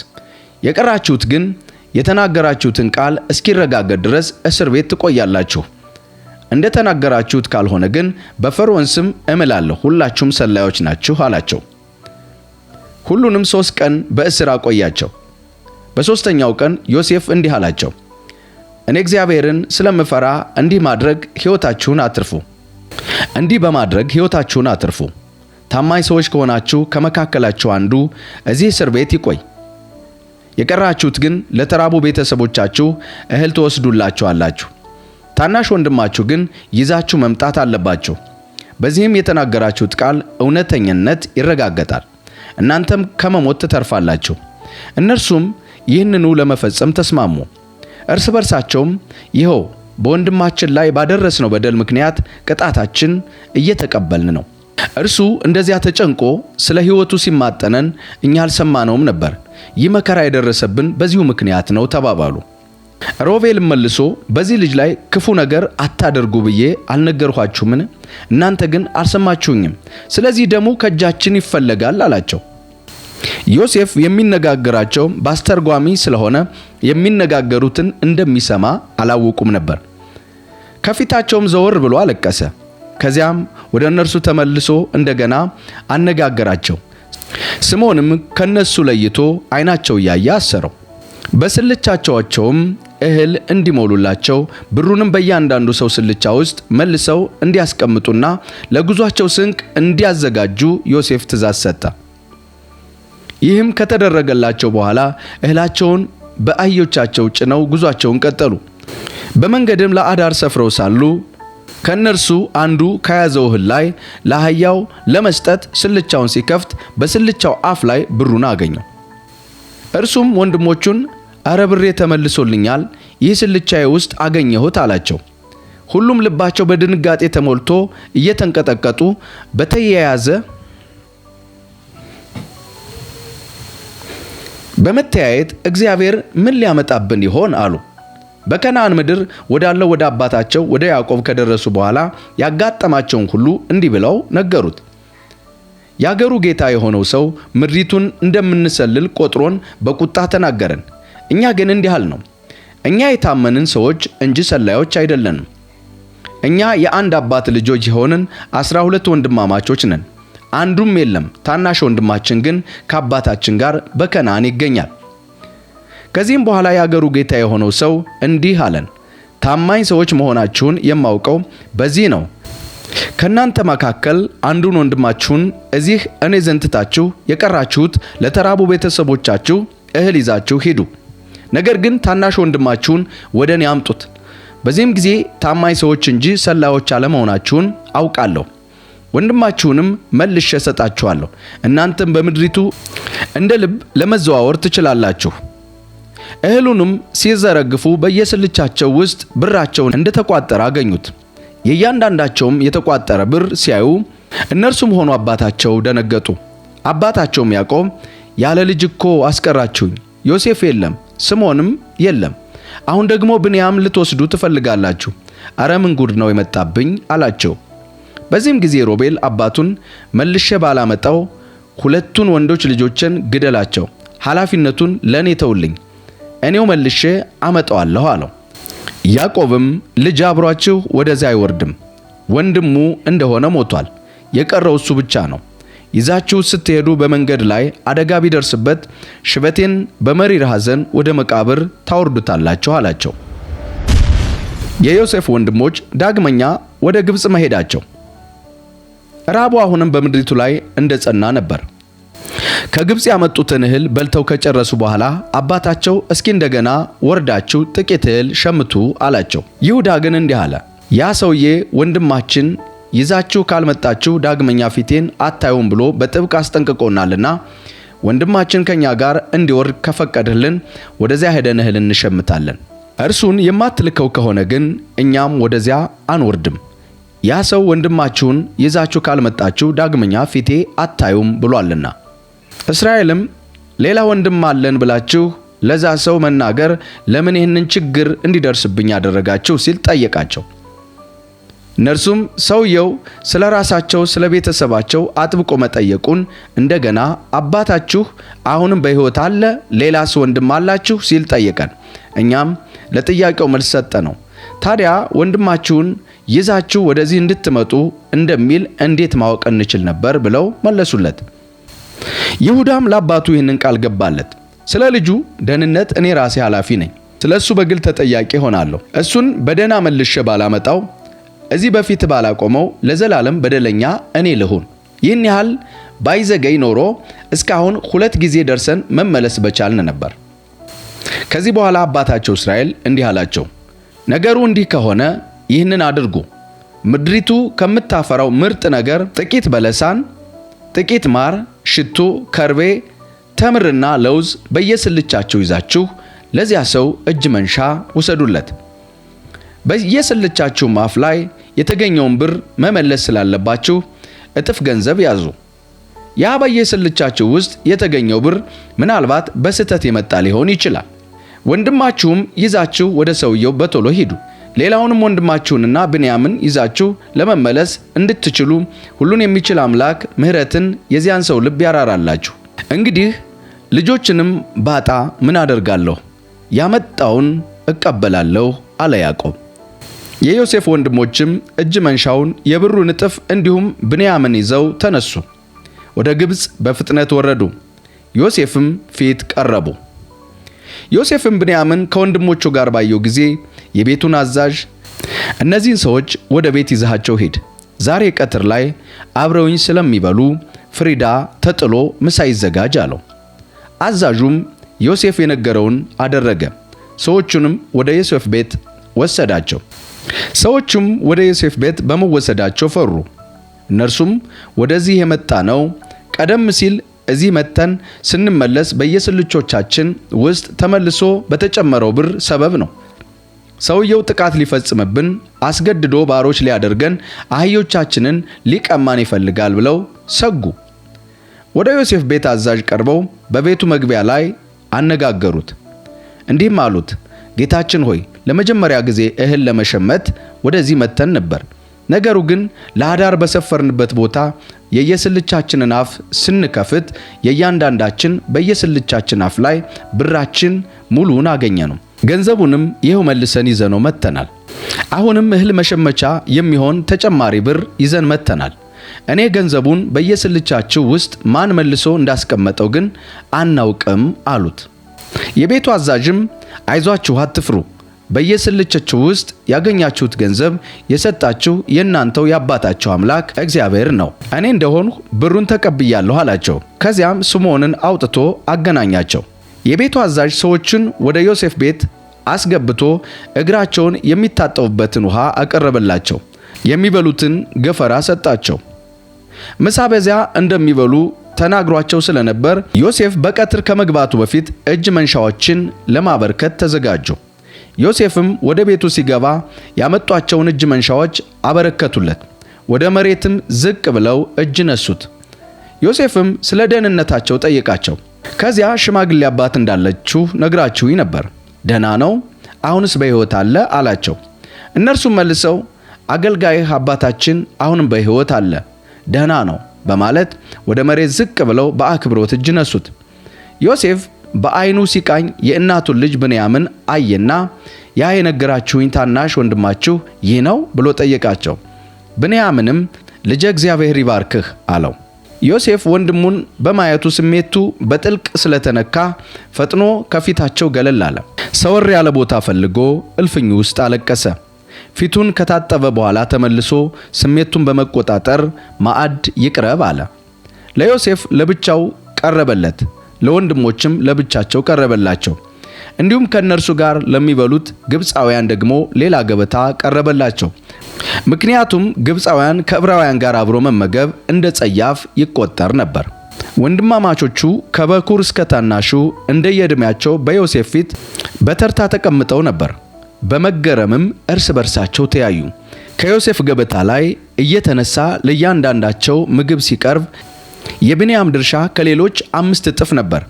የቀራችሁት ግን የተናገራችሁትን ቃል እስኪረጋገጥ ድረስ እስር ቤት ትቆያላችሁ። እንደተናገራችሁት ካልሆነ ግን በፈርዖን ስም እምላለሁ ሁላችሁም ሰላዮች ናችሁ አላቸው። ሁሉንም 3 ቀን በእስር አቆያቸው። በ3ኛው ቀን ዮሴፍ እንዲህ አላቸው፣ እኔ እግዚአብሔርን ስለምፈራ እንዲህ በማድረግ ሕይወታችሁን አትርፉ። ታማኝ ሰዎች ከሆናችሁ ከመካከላችሁ አንዱ እዚህ እስር ቤት ይቆይ። የቀራችሁት ግን ለተራቡ ቤተሰቦቻችሁ እህል ትወስዱላችኋላችሁ። ታናሽ ወንድማችሁ ግን ይዛችሁ መምጣት አለባችሁ። በዚህም የተናገራችሁት ቃል እውነተኝነት ይረጋገጣል፣ እናንተም ከመሞት ትተርፋላችሁ። እነርሱም ይህንኑ ለመፈጸም ተስማሙ። እርስ በርሳቸውም ይኸው በወንድማችን ላይ ባደረስነው በደል ምክንያት ቅጣታችን እየተቀበልን ነው። እርሱ እንደዚያ ተጨንቆ ስለ ሕይወቱ ሲማጠነን እኛ አልሰማነውም ነበር። ይህ መከራ የደረሰብን በዚሁ ምክንያት ነው ተባባሉ። ሮቤል መልሶ በዚህ ልጅ ላይ ክፉ ነገር አታደርጉ ብዬ አልነገርኋችሁምን? እናንተ ግን አልሰማችሁኝም። ስለዚህ ደሙ ከእጃችን ይፈለጋል አላቸው። ዮሴፍ የሚነጋገራቸው በአስተርጓሚ ስለሆነ የሚነጋገሩትን እንደሚሰማ አላወቁም ነበር። ከፊታቸውም ዘወር ብሎ አለቀሰ። ከዚያም ወደ እነርሱ ተመልሶ እንደገና አነጋገራቸው። ስምዖንም ከነሱ ለይቶ ዓይናቸው እያየ አሰረው። በስልቻቸውም እህል እንዲሞሉላቸው ብሩንም በእያንዳንዱ ሰው ስልቻ ውስጥ መልሰው እንዲያስቀምጡና ለጉዟቸው ስንቅ እንዲያዘጋጁ ዮሴፍ ትእዛዝ ሰጠ። ይህም ከተደረገላቸው በኋላ እህላቸውን በአህዮቻቸው ጭነው ጉዟቸውን ቀጠሉ። በመንገድም ለአዳር ሰፍረው ሳሉ ከነርሱ አንዱ ከያዘው እህል ላይ ለአህያው ለመስጠት ስልቻውን ሲከፍት በስልቻው አፍ ላይ ብሩን አገኘው። እርሱም ወንድሞቹን አረ ብሬ ተመልሶልኛል፣ ይህ ስልቻዬ ውስጥ አገኘሁት አላቸው። ሁሉም ልባቸው በድንጋጤ ተሞልቶ እየተንቀጠቀጡ በመተያየት እግዚአብሔር ምን ሊያመጣብን ይሆን አሉ። በከነዓን ምድር ወዳለው ወደ አባታቸው ወደ ያዕቆብ ከደረሱ በኋላ ያጋጠማቸውን ሁሉ እንዲህ ብለው ነገሩት። ያገሩ ጌታ የሆነው ሰው ምድሪቱን እንደምንሰልል ቆጥሮን በቁጣ ተናገረን። እኛ ግን እንዲህ አልነው፣ እኛ የታመንን ሰዎች እንጂ ሰላዮች አይደለንም። እኛ የአንድ አባት ልጆች የሆንን 12 ወንድማማቾች ነን። አንዱም የለም። ታናሽ ወንድማችን ግን ከአባታችን ጋር በከነዓን ይገኛል። ከዚህም በኋላ ያገሩ ጌታ የሆነው ሰው እንዲህ አለን፣ ታማኝ ሰዎች መሆናችሁን የማውቀው በዚህ ነው። ከናንተ መካከል አንዱን ወንድማችሁን እዚህ እኔ ዘንድ ትታችሁ የቀራችሁት ለተራቡ ቤተሰቦቻችሁ እህል ይዛችሁ ሂዱ። ነገር ግን ታናሽ ወንድማችሁን ወደ እኔ አምጡት። በዚህም ጊዜ ታማኝ ሰዎች እንጂ ሰላዮች አለመሆናችሁን አውቃለሁ። ወንድማችሁንም መልሼ እሰጣችኋለሁ። እናንተም በምድሪቱ እንደ ልብ ለመዘዋወር ትችላላችሁ። እህሉንም ሲዘረግፉ በየስልቻቸው ውስጥ ብራቸውን እንደተቋጠረ አገኙት። የእያንዳንዳቸውም የተቋጠረ ብር ሲያዩ እነርሱም ሆኑ አባታቸው ደነገጡ። አባታቸውም ያዕቆብ ያለ ልጅ እኮ አስቀራችሁኝ፣ ዮሴፍ የለም፣ ስምዖንም የለም፣ አሁን ደግሞ ብንያም ልትወስዱ ትፈልጋላችሁ። አረ ምን ጉድ ነው የመጣብኝ አላቸው። በዚህም ጊዜ ሮቤል አባቱን መልሼ ባላመጣው 2 ወንዶች ልጆችን ግደላቸው፣ ኃላፊነቱን ለኔ ተውልኝ፣ እኔው መልሼ አመጣዋለሁ አለው። ያዕቆብም ልጅ አብሯችሁ ወደዚያ አይወርድም፣ ወንድሙ እንደሆነ ሞቷል፣ የቀረው እሱ ብቻ ነው። ይዛችሁ ስትሄዱ በመንገድ ላይ አደጋ ቢደርስበት ሽበቴን በመሪር ሐዘን ወደ መቃብር ታወርዱታላችሁ አላቸው። የዮሴፍ ወንድሞች ዳግመኛ ወደ ግብጽ መሄዳቸው። ራቡ አሁንም በምድሪቱ ላይ እንደጸና ነበር። ከግብጽ ያመጡትን እህል በልተው ከጨረሱ በኋላ አባታቸው እስኪ እንደገና ወርዳችሁ ጥቂት እህል ሸምቱ አላቸው። ይሁዳ ግን እንዲህ አለ፣ ያ ሰውዬ ወንድማችን ይዛችሁ ካልመጣችሁ ዳግመኛ ፊቴን አታዩም ብሎ በጥብቅ አስጠንቅቆናልና ወንድማችን ከኛ ጋር እንዲወርድ ከፈቀድህልን ወደዚያ ሄደን እህል እንሸምታለን። እርሱን የማትልከው ከሆነ ግን እኛም ወደዚያ አንወርድም። ያ ሰው ወንድማችሁን ይዛችሁ ካልመጣችሁ ዳግመኛ ፊቴ አታዩም ብሏልና። እስራኤልም ሌላ ወንድም አለን ብላችሁ ለዛ ሰው መናገር ለምን ይህንን ችግር እንዲደርስብኝ ያደረጋችሁ ሲል ጠየቃቸው። እነርሱም ሰውየው ስለ ራሳቸው ስለ ቤተሰባቸው አጥብቆ መጠየቁን እንደገና አባታችሁ አሁንም በሕይወት አለ? ሌላስ ወንድም አላችሁ? ሲል ጠየቀን። እኛም ለጥያቄው መልስ ሰጠነው። ታዲያ ወንድማችሁን ይዛችሁ ወደዚህ እንድትመጡ እንደሚል እንዴት ማወቅ እንችል ነበር ብለው መለሱለት። ይሁዳም ለአባቱ ይህንን ቃል ገባለት። ስለ ልጁ ደህንነት እኔ ራሴ ኃላፊ ነኝ። ስለ እሱ በግል ተጠያቂ ሆናለሁ። እሱን በደህና መልሼ ባላመጣው እዚህ በፊት ባላቆመው ለዘላለም በደለኛ እኔ ልሁን። ይህን ያህል ባይዘገይ ኖሮ እስካሁን 2 ጊዜ ደርሰን መመለስ በቻልን ነበር። ከዚህ በኋላ አባታቸው እስራኤል እንዲህ አላቸው፣ ነገሩ እንዲህ ከሆነ ይህንን አድርጉ። ምድሪቱ ከምታፈራው ምርጥ ነገር ጥቂት በለሳን፣ ጥቂት ማር፣ ሽቱ፣ ከርቤ፣ ተምርና ለውዝ በየስልቻቸው ይዛችሁ ለዚያ ሰው እጅ መንሻ ውሰዱለት። በየስልቻችሁ አፍ ላይ የተገኘውን ብር መመለስ ስላለባችሁ እጥፍ ገንዘብ ያዙ። ያ በየስልቻችሁ ውስጥ የተገኘው ብር ምናልባት በስህተት የመጣ ሊሆን ይችላል። ወንድማችሁም ይዛችሁ ወደ ሰውየው በቶሎ ሂዱ። ሌላውንም ወንድማችሁንና ብንያምን ይዛችሁ ለመመለስ እንድትችሉ ሁሉን የሚችል አምላክ ምሕረትን የዚያን ሰው ልብ ያራራላችሁ። እንግዲህ ልጆችንም ባጣ ምን አደርጋለሁ? ያመጣውን እቀበላለሁ አለ ያዕቆብ። የዮሴፍ ወንድሞችም እጅ መንሻውን የብሩን እጥፍ እንዲሁም ብንያምን ይዘው ተነሱ፣ ወደ ግብፅ በፍጥነት ወረዱ። ዮሴፍም ፊት ቀረቡ። ዮሴፍም ብንያምን ከወንድሞቹ ጋር ባየው ጊዜ የቤቱን አዛዥ እነዚህን ሰዎች ወደ ቤት ይዛቸው ሂድ፣ ዛሬ ቀትር ላይ አብረውኝ ስለሚበሉ ፍሪዳ ተጥሎ ምሳ ይዘጋጅ አለው። አዛዡም ዮሴፍ የነገረውን አደረገ። ሰዎቹንም ወደ ዮሴፍ ቤት ወሰዳቸው። ሰዎቹም ወደ ዮሴፍ ቤት በመወሰዳቸው ፈሩ። እነርሱም ወደዚህ የመጣ ነው ቀደም ሲል እዚህ መተን ስንመለስ በየስልቾቻችን ውስጥ ተመልሶ በተጨመረው ብር ሰበብ ነው። ሰውየው ጥቃት ሊፈጽምብን አስገድዶ ባሮች ሊያደርገን አህዮቻችንን ሊቀማን ይፈልጋል ብለው ሰጉ። ወደ ዮሴፍ ቤት አዛዥ ቀርበው በቤቱ መግቢያ ላይ አነጋገሩት። እንዲህም አሉት፣ ጌታችን ሆይ ለመጀመሪያ ጊዜ እህል ለመሸመት ወደዚህ መተን ነበር። ነገሩ ግን ለአዳር በሰፈርንበት ቦታ የየስልቻችንን አፍ ስንከፍት የእያንዳንዳችን በየስልቻችን አፍ ላይ ብራችን ሙሉውን አገኘነው። ገንዘቡንም ይኸው መልሰን ይዘነው መተናል። አሁንም እህል መሸመቻ የሚሆን ተጨማሪ ብር ይዘን መተናል። እኔ ገንዘቡን በየስልቻችሁ ውስጥ ማን መልሶ እንዳስቀመጠው ግን አናውቅም አሉት። የቤቱ አዛዥም አይዟችሁ፣ አትፍሩ፣ በየስልቻችሁ ውስጥ ያገኛችሁት ገንዘብ የሰጣችሁ የእናንተው የአባታችሁ አምላክ እግዚአብሔር ነው። እኔ እንደሆንሁ ብሩን ተቀብያለሁ አላቸው። ከዚያም ስምዖንን አውጥቶ አገናኛቸው። የቤቱ አዛዥ ሰዎችን ወደ ዮሴፍ ቤት አስገብቶ እግራቸውን የሚታጠቡበትን ውሃ አቀረበላቸው። የሚበሉትን ገፈራ ሰጣቸው። ምሳ በዚያ እንደሚበሉ ተናግሯቸው ስለነበር ዮሴፍ በቀትር ከመግባቱ በፊት እጅ መንሻዎችን ለማበርከት ተዘጋጁ። ዮሴፍም ወደ ቤቱ ሲገባ ያመጧቸውን እጅ መንሻዎች አበረከቱለት። ወደ መሬትም ዝቅ ብለው እጅ ነሱት። ዮሴፍም ስለ ደህንነታቸው ጠየቃቸው። ከዚያ ሽማግሌ አባት እንዳለችሁ ነግራችሁኝ ነበር፣ ደህና ነው? አሁንስ በሕይወት አለ አላቸው። እነርሱም መልሰው አገልጋይህ አባታችን አሁንም በሕይወት አለ፣ ደህና ነው በማለት ወደ መሬት ዝቅ ብለው በአክብሮት እጅ ነሱት። ዮሴፍ በዓይኑ ሲቃኝ የእናቱን ልጅ ብንያምን አየና ያ የነገራችሁኝ ታናሽ ወንድማችሁ ይህ ነው ብሎ ጠየቃቸው። ብንያምንም ልጄ እግዚአብሔር ይባርክህ አለው። ዮሴፍ ወንድሙን በማየቱ ስሜቱ በጥልቅ ስለተነካ ፈጥኖ ከፊታቸው ገለል አለ። ሰወር ያለ ቦታ ፈልጎ እልፍኙ ውስጥ አለቀሰ። ፊቱን ከታጠበ በኋላ ተመልሶ ስሜቱን በመቆጣጠር ማዕድ ይቅረብ አለ። ለዮሴፍ ለብቻው ቀረበለት፣ ለወንድሞችም ለብቻቸው ቀረበላቸው። እንዲሁም ከነርሱ ጋር ለሚበሉት ግብፃውያን ደግሞ ሌላ ገበታ ቀረበላቸው። ምክንያቱም ግብፃውያን ከዕብራውያን ጋር አብሮ መመገብ እንደ ጸያፍ ይቆጠር ነበር። ወንድማማቾቹ ከበኩር እስከ ታናሹ እንደየዕድሜያቸው በዮሴፍ ፊት በተርታ ተቀምጠው ነበር። በመገረምም እርስ በርሳቸው ተያዩ። ከዮሴፍ ገበታ ላይ እየተነሳ ለእያንዳንዳቸው ምግብ ሲቀርብ የብንያም ድርሻ ከሌሎች 5 እጥፍ ነበር።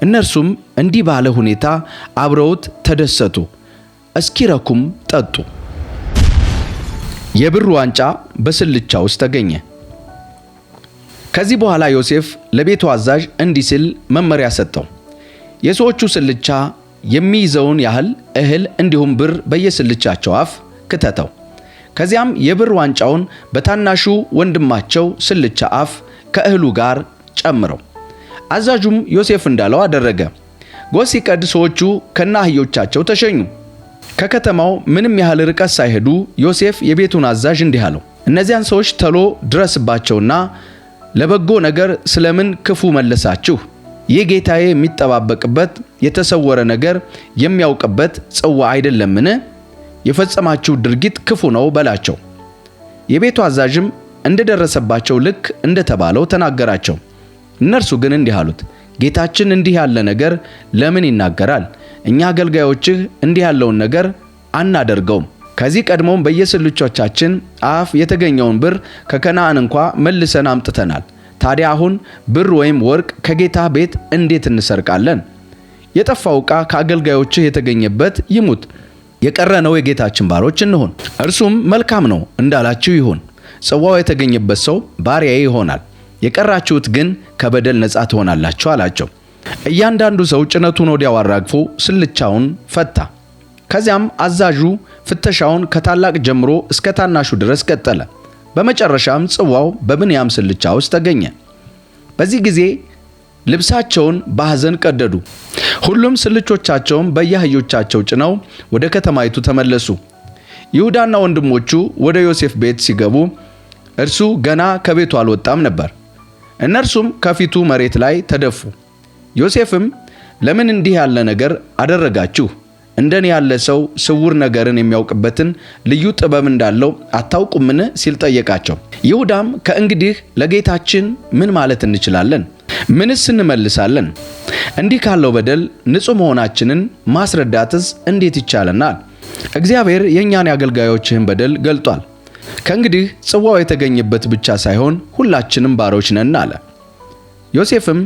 እነርሱም እንዲህ ባለ ሁኔታ አብረውት ተደሰቱ፣ እስኪረኩም ጠጡ። የብር ዋንጫ በስልቻ ውስጥ ተገኘ። ከዚህ በኋላ ዮሴፍ ለቤቱ አዛዥ እንዲህ ሲል መመሪያ ሰጠው። የሰዎቹ ስልቻ የሚይዘውን ያህል እህል እንዲሁም ብር በየስልቻቸው አፍ ክተተው። ከዚያም የብር ዋንጫውን በታናሹ ወንድማቸው ስልቻ አፍ ከእህሉ ጋር ጨምረው። አዛዡም ዮሴፍ እንዳለው አደረገ። ጎህ ሲቀድ ሰዎቹ ከነአህዮቻቸው ተሸኙ። ከከተማው ምንም ያህል ርቀት ሳይሄዱ ዮሴፍ የቤቱን አዛዥ እንዲህ አለው፣ እነዚያን ሰዎች ተሎ ድረስባቸውና ለበጎ ነገር ስለምን ክፉ መለሳችሁ? ይህ ጌታዬ የሚጠባበቅበት የተሰወረ ነገር የሚያውቅበት ጽዋ አይደለምን? የፈጸማችሁ ድርጊት ክፉ ነው በላቸው። የቤቱ አዛዥም እንደደረሰባቸው ልክ እንደተባለው ተናገራቸው። እነርሱ ግን እንዲህ አሉት፣ ጌታችን እንዲህ ያለ ነገር ለምን ይናገራል? እኛ አገልጋዮችህ እንዲህ ያለውን ነገር አናደርገውም። ከዚህ ቀድሞም በየስልቾቻችን አፍ የተገኘውን ብር ከከነዓን እንኳ መልሰን አምጥተናል። ታዲያ አሁን ብር ወይም ወርቅ ከጌታ ቤት እንዴት እንሰርቃለን? የጠፋው ዕቃ ከአገልጋዮችህ የተገኘበት ይሙት፣ የቀረነው የጌታችን ባሮች እንሆን። እርሱም መልካም ነው እንዳላችሁ ይሁን። ጽዋው የተገኘበት ሰው ባሪያዬ ይሆናል፣ የቀራችሁት ግን ከበደል ነጻ ትሆናላችሁ አላቸው። እያንዳንዱ ሰው ጭነቱን ወዲያው አራግፎ ስልቻውን ፈታ። ከዚያም አዛዡ ፍተሻውን ከታላቅ ጀምሮ እስከ ታናሹ ድረስ ቀጠለ። በመጨረሻም ጽዋው በብንያም ስልቻ ውስጥ ተገኘ። በዚህ ጊዜ ልብሳቸውን በሐዘን ቀደዱ። ሁሉም ስልቾቻቸውን በየአህዮቻቸው ጭነው ወደ ከተማይቱ ተመለሱ። ይሁዳና ወንድሞቹ ወደ ዮሴፍ ቤት ሲገቡ እርሱ ገና ከቤቱ አልወጣም ነበር። እነርሱም ከፊቱ መሬት ላይ ተደፉ። ዮሴፍም ለምን እንዲህ ያለ ነገር አደረጋችሁ? እንደኔ ያለ ሰው ስውር ነገርን የሚያውቅበትን ልዩ ጥበብ እንዳለው አታውቁምን? ሲል ጠየቃቸው። ይሁዳም ከእንግዲህ ለጌታችን ምን ማለት እንችላለን? ምንስ እንመልሳለን? እንዲህ ካለው በደል ንጹሕ መሆናችንን ማስረዳትስ እንዴት ይቻለናል? እግዚአብሔር የእኛን የአገልጋዮችህን በደል ገልጧል። ከእንግዲህ ጽዋው የተገኘበት ብቻ ሳይሆን ሁላችንም ባሮች ነን አለ። ዮሴፍም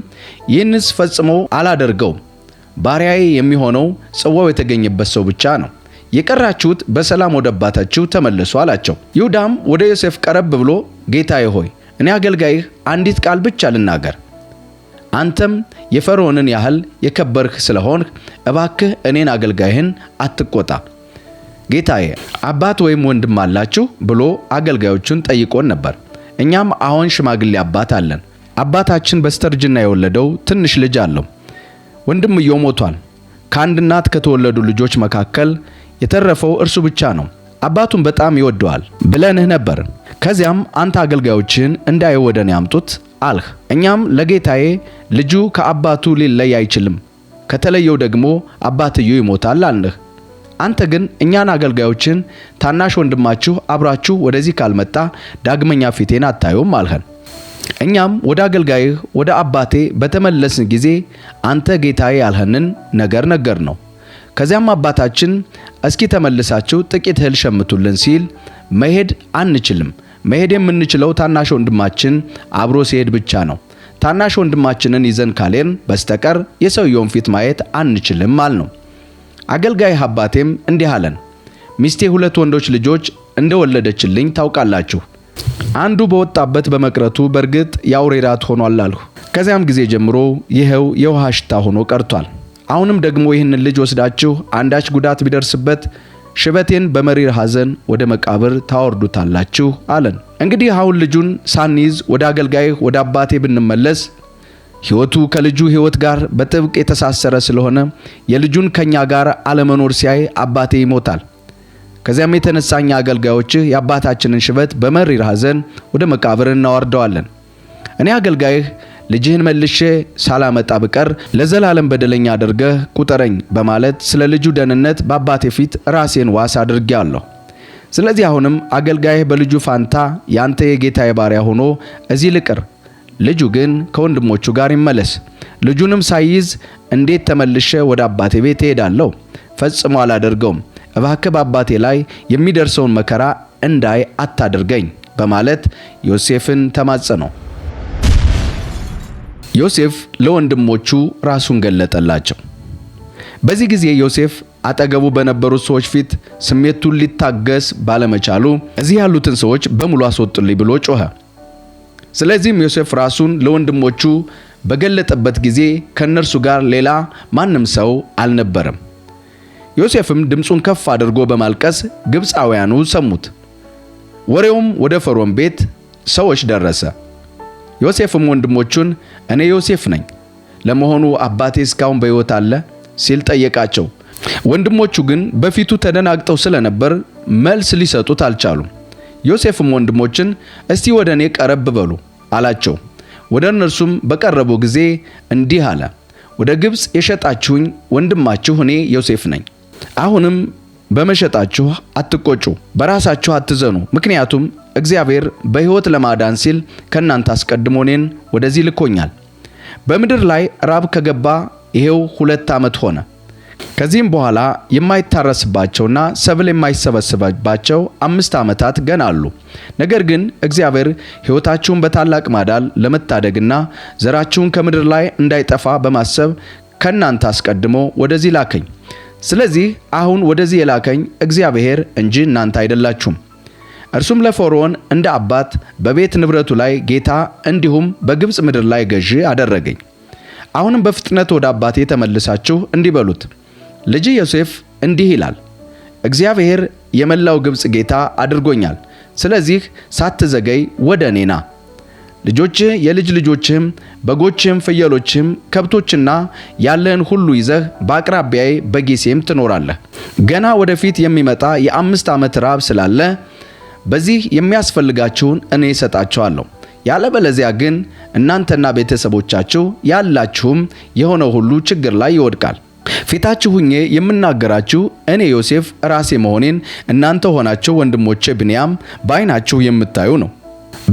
ይህንስ ፈጽሞ አላደርገውም፣ ባሪያዬ የሚሆነው ጽዋው የተገኘበት ሰው ብቻ ነው። የቀራችሁት በሰላም ወደ አባታችሁ ተመለሱ አላቸው። ይሁዳም ወደ ዮሴፍ ቀረብ ብሎ ጌታዬ ሆይ፣ እኔ አገልጋይህ አንዲት ቃል ብቻ ልናገር። አንተም የፈርዖንን ያህል የከበርህ ስለሆንህ እባክህ እኔን አገልጋይህን አትቆጣ። ጌታዬ አባት ወይም ወንድም አላችሁ ብሎ አገልጋዮቹን ጠይቆን ነበር። እኛም አሁን ሽማግሌ አባት አለን። አባታችን በስተርጅና የወለደው ትንሽ ልጅ አለው። ወንድምየው ሞቷል። ከአንድ እናት ከተወለዱ ልጆች መካከል የተረፈው እርሱ ብቻ ነው። አባቱን በጣም ይወደዋል ብለንህ ነበር። ከዚያም አንተ አገልጋዮችህን እንዳየው ወደ እኔ አምጡት አልህ። እኛም ለጌታዬ ልጁ ከአባቱ ሊለይ አይችልም፣ ከተለየው ደግሞ አባትየው ይሞታል አልንህ። አንተ ግን እኛን አገልጋዮችን ታናሽ ወንድማችሁ አብራችሁ ወደዚህ ካልመጣ ዳግመኛ ፊቴን አታዩም አልኸን። እኛም ወደ አገልጋይህ ወደ አባቴ በተመለስን ጊዜ አንተ ጌታዬ ያልኸንን ነገር ነው። ከዚያም አባታችን እስኪ ተመልሳችሁ ጥቂት እህል ሸምቱልን ሲል መሄድ አንችልም፣ መሄድ የምንችለው ታናሽ ወንድማችን አብሮ ሲሄድ ብቻ ነው። ታናሽ ወንድማችንን ይዘን ካሌን በስተቀር የሰውየውን ፊት ማየት አንችልም አልነው። አገልጋይህ አባቴም እንዲህ አለን፣ ሚስቴ 2 ወንዶች ልጆች እንደወለደችልኝ ታውቃላችሁ። አንዱ በወጣበት በመቅረቱ በእርግጥ የአውሬ ራት ሆኗል አልሁ። ከዚያም ጊዜ ጀምሮ ይኸው የውሃ ሽታ ሆኖ ቀርቷል። አሁንም ደግሞ ይህንን ልጅ ወስዳችሁ አንዳች ጉዳት ቢደርስበት ሽበቴን በመሪር ሐዘን ወደ መቃብር ታወርዱታላችሁ አለን። እንግዲህ አሁን ልጁን ሳንይዝ ወደ አገልጋይህ ወደ አባቴ ብንመለስ ሕይወቱ ከልጁ ሕይወት ጋር በጥብቅ የተሳሰረ ስለሆነ የልጁን ከኛ ጋር አለመኖር ሲያይ አባቴ ይሞታል። ከዚያም የተነሳኛ አገልጋዮችህ የአባታችንን ሽበት በመሪር ሐዘን ወደ መቃብር እናወርደዋለን። እኔ አገልጋይህ ልጅህን መልሼ ሳላመጣ ብቀር ለዘላለም በደለኛ አድርገህ ቁጠረኝ በማለት ስለ ልጁ ደህንነት በአባቴ ፊት ራሴን ዋስ አድርጌአለሁ። ስለዚህ አሁንም አገልጋይህ በልጁ ፋንታ ያንተ የጌታዬ ባሪያ ሆኖ እዚህ ልቅር፣ ልጁ ግን ከወንድሞቹ ጋር ይመለስ። ልጁንም ሳይዝ እንዴት ተመልሼ ወደ አባቴ ቤት እሄዳለሁ? ፈጽሞ አላደርገውም። እባክህ በአባቴ ላይ የሚደርሰውን መከራ እንዳይ አታድርገኝ በማለት ዮሴፍን ተማጸነው። ዮሴፍ ለወንድሞቹ ራሱን ገለጠላቸው። በዚህ ጊዜ ዮሴፍ አጠገቡ በነበሩት ሰዎች ፊት ስሜቱን ሊታገስ ባለመቻሉ እዚህ ያሉትን ሰዎች በሙሉ አስወጡልኝ ብሎ ጮኸ። ስለዚህም ዮሴፍ ራሱን ለወንድሞቹ በገለጠበት ጊዜ ከነርሱ ጋር ሌላ ማንም ሰው አልነበረም። ዮሴፍም ድምፁን ከፍ አድርጎ በማልቀስ ግብፃውያኑ ሰሙት። ወሬውም ወደ ፈርዖን ቤት ሰዎች ደረሰ። ዮሴፍም ወንድሞቹን እኔ ዮሴፍ ነኝ፣ ለመሆኑ አባቴ እስካሁን በሕይወት አለ ሲል ጠየቃቸው። ወንድሞቹ ግን በፊቱ ተደናግጠው ስለነበር መልስ ሊሰጡት አልቻሉም። ዮሴፍም ወንድሞችን እስቲ ወደ እኔ ቀረብ በሉ አላቸው። ወደ እነርሱም በቀረቡ ጊዜ እንዲህ አለ፣ ወደ ግብፅ የሸጣችሁኝ ወንድማችሁ እኔ ዮሴፍ ነኝ። አሁንም በመሸጣችሁ አትቆጩ፣ በራሳችሁ አትዘኑ። ምክንያቱም እግዚአብሔር በሕይወት ለማዳን ሲል ከእናንተ አስቀድሞ እኔን ወደዚህ ልኮኛል። በምድር ላይ ራብ ከገባ ይሄው 2 ዓመት ሆነ። ከዚህም በኋላ የማይታረስባቸውና ሰብል የማይሰበሰብባቸው 5 ዓመታት ገና አሉ። ነገር ግን እግዚአብሔር ሕይወታችሁን በታላቅ ማዳን ለመታደግና ዘራችሁን ከምድር ላይ እንዳይጠፋ በማሰብ ከእናንተ አስቀድሞ ወደዚህ ላከኝ። ስለዚህ አሁን ወደዚህ የላከኝ እግዚአብሔር እንጂ እናንተ አይደላችሁም። እርሱም ለፈርዖን እንደ አባት በቤት ንብረቱ ላይ ጌታ እንዲሁም በግብፅ ምድር ላይ ገዢ አደረገኝ። አሁንም በፍጥነት ወደ አባቴ ተመልሳችሁ እንዲህ በሉት፣ ልጅ ዮሴፍ እንዲህ ይላል፣ እግዚአብሔር የመላው ግብፅ ጌታ አድርጎኛል። ስለዚህ ሳትዘገይ ወደ እኔ ና። ልጆችህ፣ የልጅ ልጆችህም፣ በጎችህም፣ ፍየሎችህም፣ ከብቶችና ያለህን ሁሉ ይዘህ በአቅራቢያዬ በጌሴም ትኖራለህ። ገና ወደፊት የሚመጣ የ5 ዓመት ራብ ስላለ በዚህ የሚያስፈልጋችሁን እኔ እሰጣችኋለሁ። ያለበለዚያ ግን እናንተና ቤተሰቦቻችሁ ያላችሁም የሆነው ሁሉ ችግር ላይ ይወድቃል። ፊታችሁ ሁኜ የምናገራችሁ እኔ ዮሴፍ ራሴ መሆኔን እናንተ ሆናችሁ ወንድሞቼ ብንያም በዓይናችሁ የምታዩ ነው።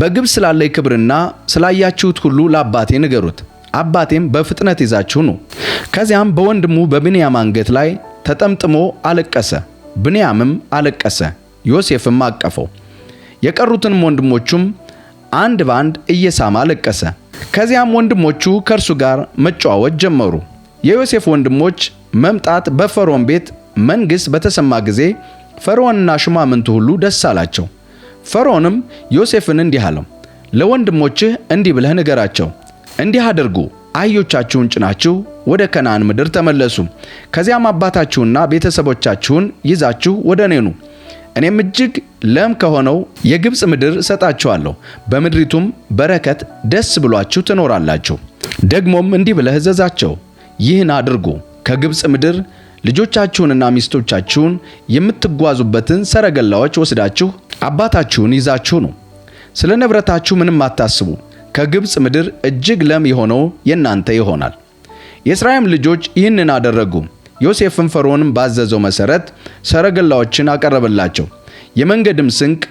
በግብፅ ስላለ ክብርና ስላያችሁት ሁሉ ለአባቴ ንገሩት። አባቴም በፍጥነት ይዛችሁ ነው። ከዚያም በወንድሙ በብንያም አንገት ላይ ተጠምጥሞ አለቀሰ። ብንያምም አለቀሰ፣ ዮሴፍም አቀፈው። የቀሩትንም ወንድሞቹም አንድ ባንድ እየሳማ አለቀሰ። ከዚያም ወንድሞቹ ከእርሱ ጋር መጨዋወት ጀመሩ። የዮሴፍ ወንድሞች መምጣት በፈርዖን ቤት መንግሥት በተሰማ ጊዜ ፈርዖንና ሹማምንቱ ሁሉ ደስ አላቸው። ፈርዖንም ዮሴፍን እንዲህ አለው፣ ለወንድሞችህ እንዲህ ብለህ ንገራቸው፣ እንዲህ አድርጉ፣ አህዮቻችሁን ጭናችሁ ወደ ከነዓን ምድር ተመለሱ። ከዚያም አባታችሁና ቤተሰቦቻችሁን ይዛችሁ ወደ እኔ ኑ። እኔም እጅግ ለም ከሆነው የግብፅ ምድር እሰጣችኋለሁ። በምድሪቱም በረከት ደስ ብሏችሁ ትኖራላችሁ። ደግሞም እንዲህ ብለህ እዘዛቸው፣ ይህን አድርጉ፣ ከግብፅ ምድር ልጆቻችሁንና ሚስቶቻችሁን የምትጓዙበትን ሰረገላዎች ወስዳችሁ አባታችሁን ይዛችሁ ነው። ስለ ንብረታችሁ ምንም አታስቡ። ከግብፅ ምድር እጅግ ለም የሆነው የእናንተ ይሆናል። የእስራኤል ልጆች ይህንን አደረጉ። ዮሴፍም ፈርዖንም ባዘዘው መሠረት ሰረገላዎችን አቀረበላቸው፣ የመንገድም ስንቅ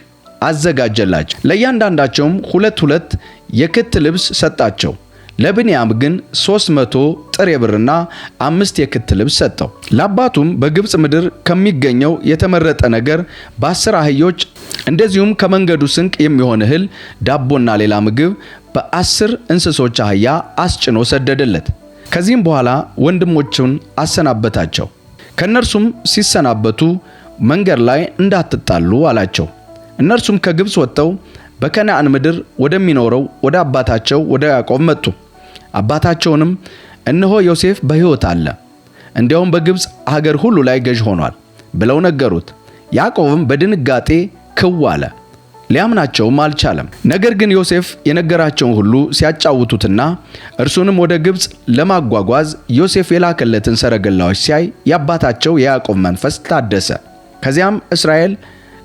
አዘጋጀላቸው። ለእያንዳንዳቸውም 2 የክት ልብስ ሰጣቸው። ለብንያም ግን 300 ጥሬ ብርና 5 የክት ልብስ ሰጠው። ለአባቱም በግብፅ ምድር ከሚገኘው የተመረጠ ነገር በ10 አህዮች እንደዚሁም ከመንገዱ ስንቅ የሚሆን እህል፣ ዳቦና ሌላ ምግብ በ10 እንስሶች አህያ አስጭኖ ሰደደለት። ከዚህም በኋላ ወንድሞቹን አሰናበታቸው። ከእነርሱም ሲሰናበቱ መንገድ ላይ እንዳትጣሉ አላቸው። እነርሱም ከግብፅ ወጥተው በከነዓን ምድር ወደሚኖረው ወደ አባታቸው ወደ ያዕቆብ መጡ። አባታቸውንም እነሆ ዮሴፍ በሕይወት አለ፣ እንዲያውም በግብፅ ሀገር ሁሉ ላይ ገዥ ሆኗል ብለው ነገሩት። ያዕቆብም በድንጋጤ ክው አለ፣ ሊያምናቸውም አልቻለም። ነገር ግን ዮሴፍ የነገራቸውን ሁሉ ሲያጫውቱትና እርሱንም ወደ ግብፅ ለማጓጓዝ ዮሴፍ የላከለትን ሰረገላዎች ሲያይ የአባታቸው የያዕቆብ መንፈስ ታደሰ። ከዚያም እስራኤል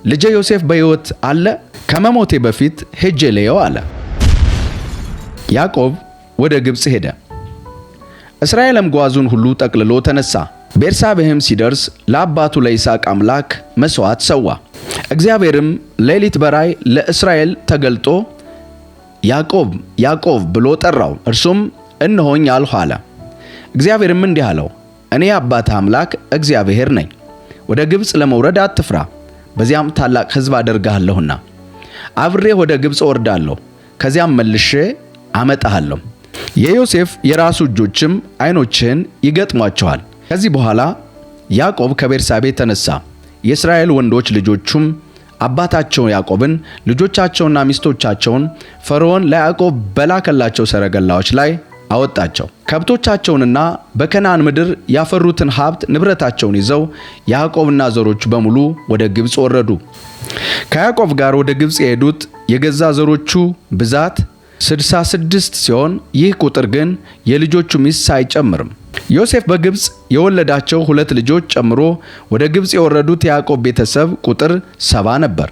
ልጄ ዮሴፍ በሕይወት አለ? ከመሞቴ በፊት ሄጄ ልየው አለ። ያዕቆብ ወደ ግብፅ ሄደ። እስራኤልም ጓዙን ሁሉ ጠቅልሎ ተነሳ። ቤርሳቤህም ሲደርስ ለአባቱ ለይስሐቅ አምላክ መሥዋዕት ሰዋ። እግዚአብሔርም ሌሊት በራእይ ለእስራኤል ተገልጦ ያዕቆብ ያዕቆብ ብሎ ጠራው። እርሱም እነሆኝ አልሁ አለ። እግዚአብሔርም እንዲህ አለው፣ እኔ የአባትህ አምላክ እግዚአብሔር ነኝ። ወደ ግብፅ ለመውረድ አትፍራ፣ በዚያም ታላቅ ሕዝብ አደርግሃለሁና አብሬህ ወደ ግብፅ እወርዳለሁ፣ ከዚያም መልሼ አመጣሃለሁ። የዮሴፍ የራሱ እጆችም ዓይኖችህን ይገጥሟቸዋል። ከዚህ በኋላ ያዕቆብ ከቤርሳቤ ተነሳ። የእስራኤል ወንዶች ልጆቹም አባታቸው ያዕቆብን ልጆቻቸውና ሚስቶቻቸውን ፈርዖን ለያዕቆብ በላከላቸው ሰረገላዎች ላይ አወጣቸው። ከብቶቻቸውንና በከነዓን ምድር ያፈሩትን ሀብት ንብረታቸውን ይዘው ያዕቆብና ዘሮቹ በሙሉ ወደ ግብፅ ወረዱ። ከያዕቆብ ጋር ወደ ግብፅ የሄዱት የገዛ ዘሮቹ ብዛት 66 ሲሆን ይህ ቁጥር ግን የልጆቹ ሚስት አይጨምርም። ዮሴፍ በግብፅ የወለዳቸው 2 ልጆች ጨምሮ ወደ ግብፅ የወረዱት የያዕቆብ ቤተሰብ ቁጥር 70 ነበር።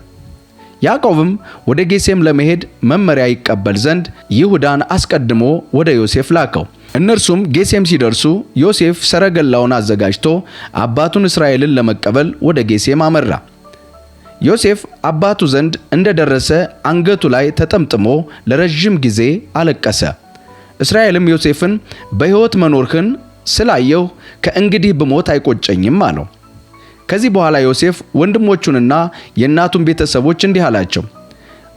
ያዕቆብም ወደ ጌሴም ለመሄድ መመሪያ ይቀበል ዘንድ ይሁዳን አስቀድሞ ወደ ዮሴፍ ላከው። እነርሱም ጌሴም ሲደርሱ ዮሴፍ ሰረገላውን አዘጋጅቶ አባቱን እስራኤልን ለመቀበል ወደ ጌሴም አመራ። ዮሴፍ አባቱ ዘንድ እንደደረሰ አንገቱ ላይ ተጠምጥሞ ለረጅም ጊዜ አለቀሰ። እስራኤልም ዮሴፍን በሕይወት መኖርህን ስላየሁ ከእንግዲህ ብሞት አይቆጨኝም አለው። ከዚህ በኋላ ዮሴፍ ወንድሞቹንና የእናቱን ቤተሰቦች እንዲህ አላቸው፣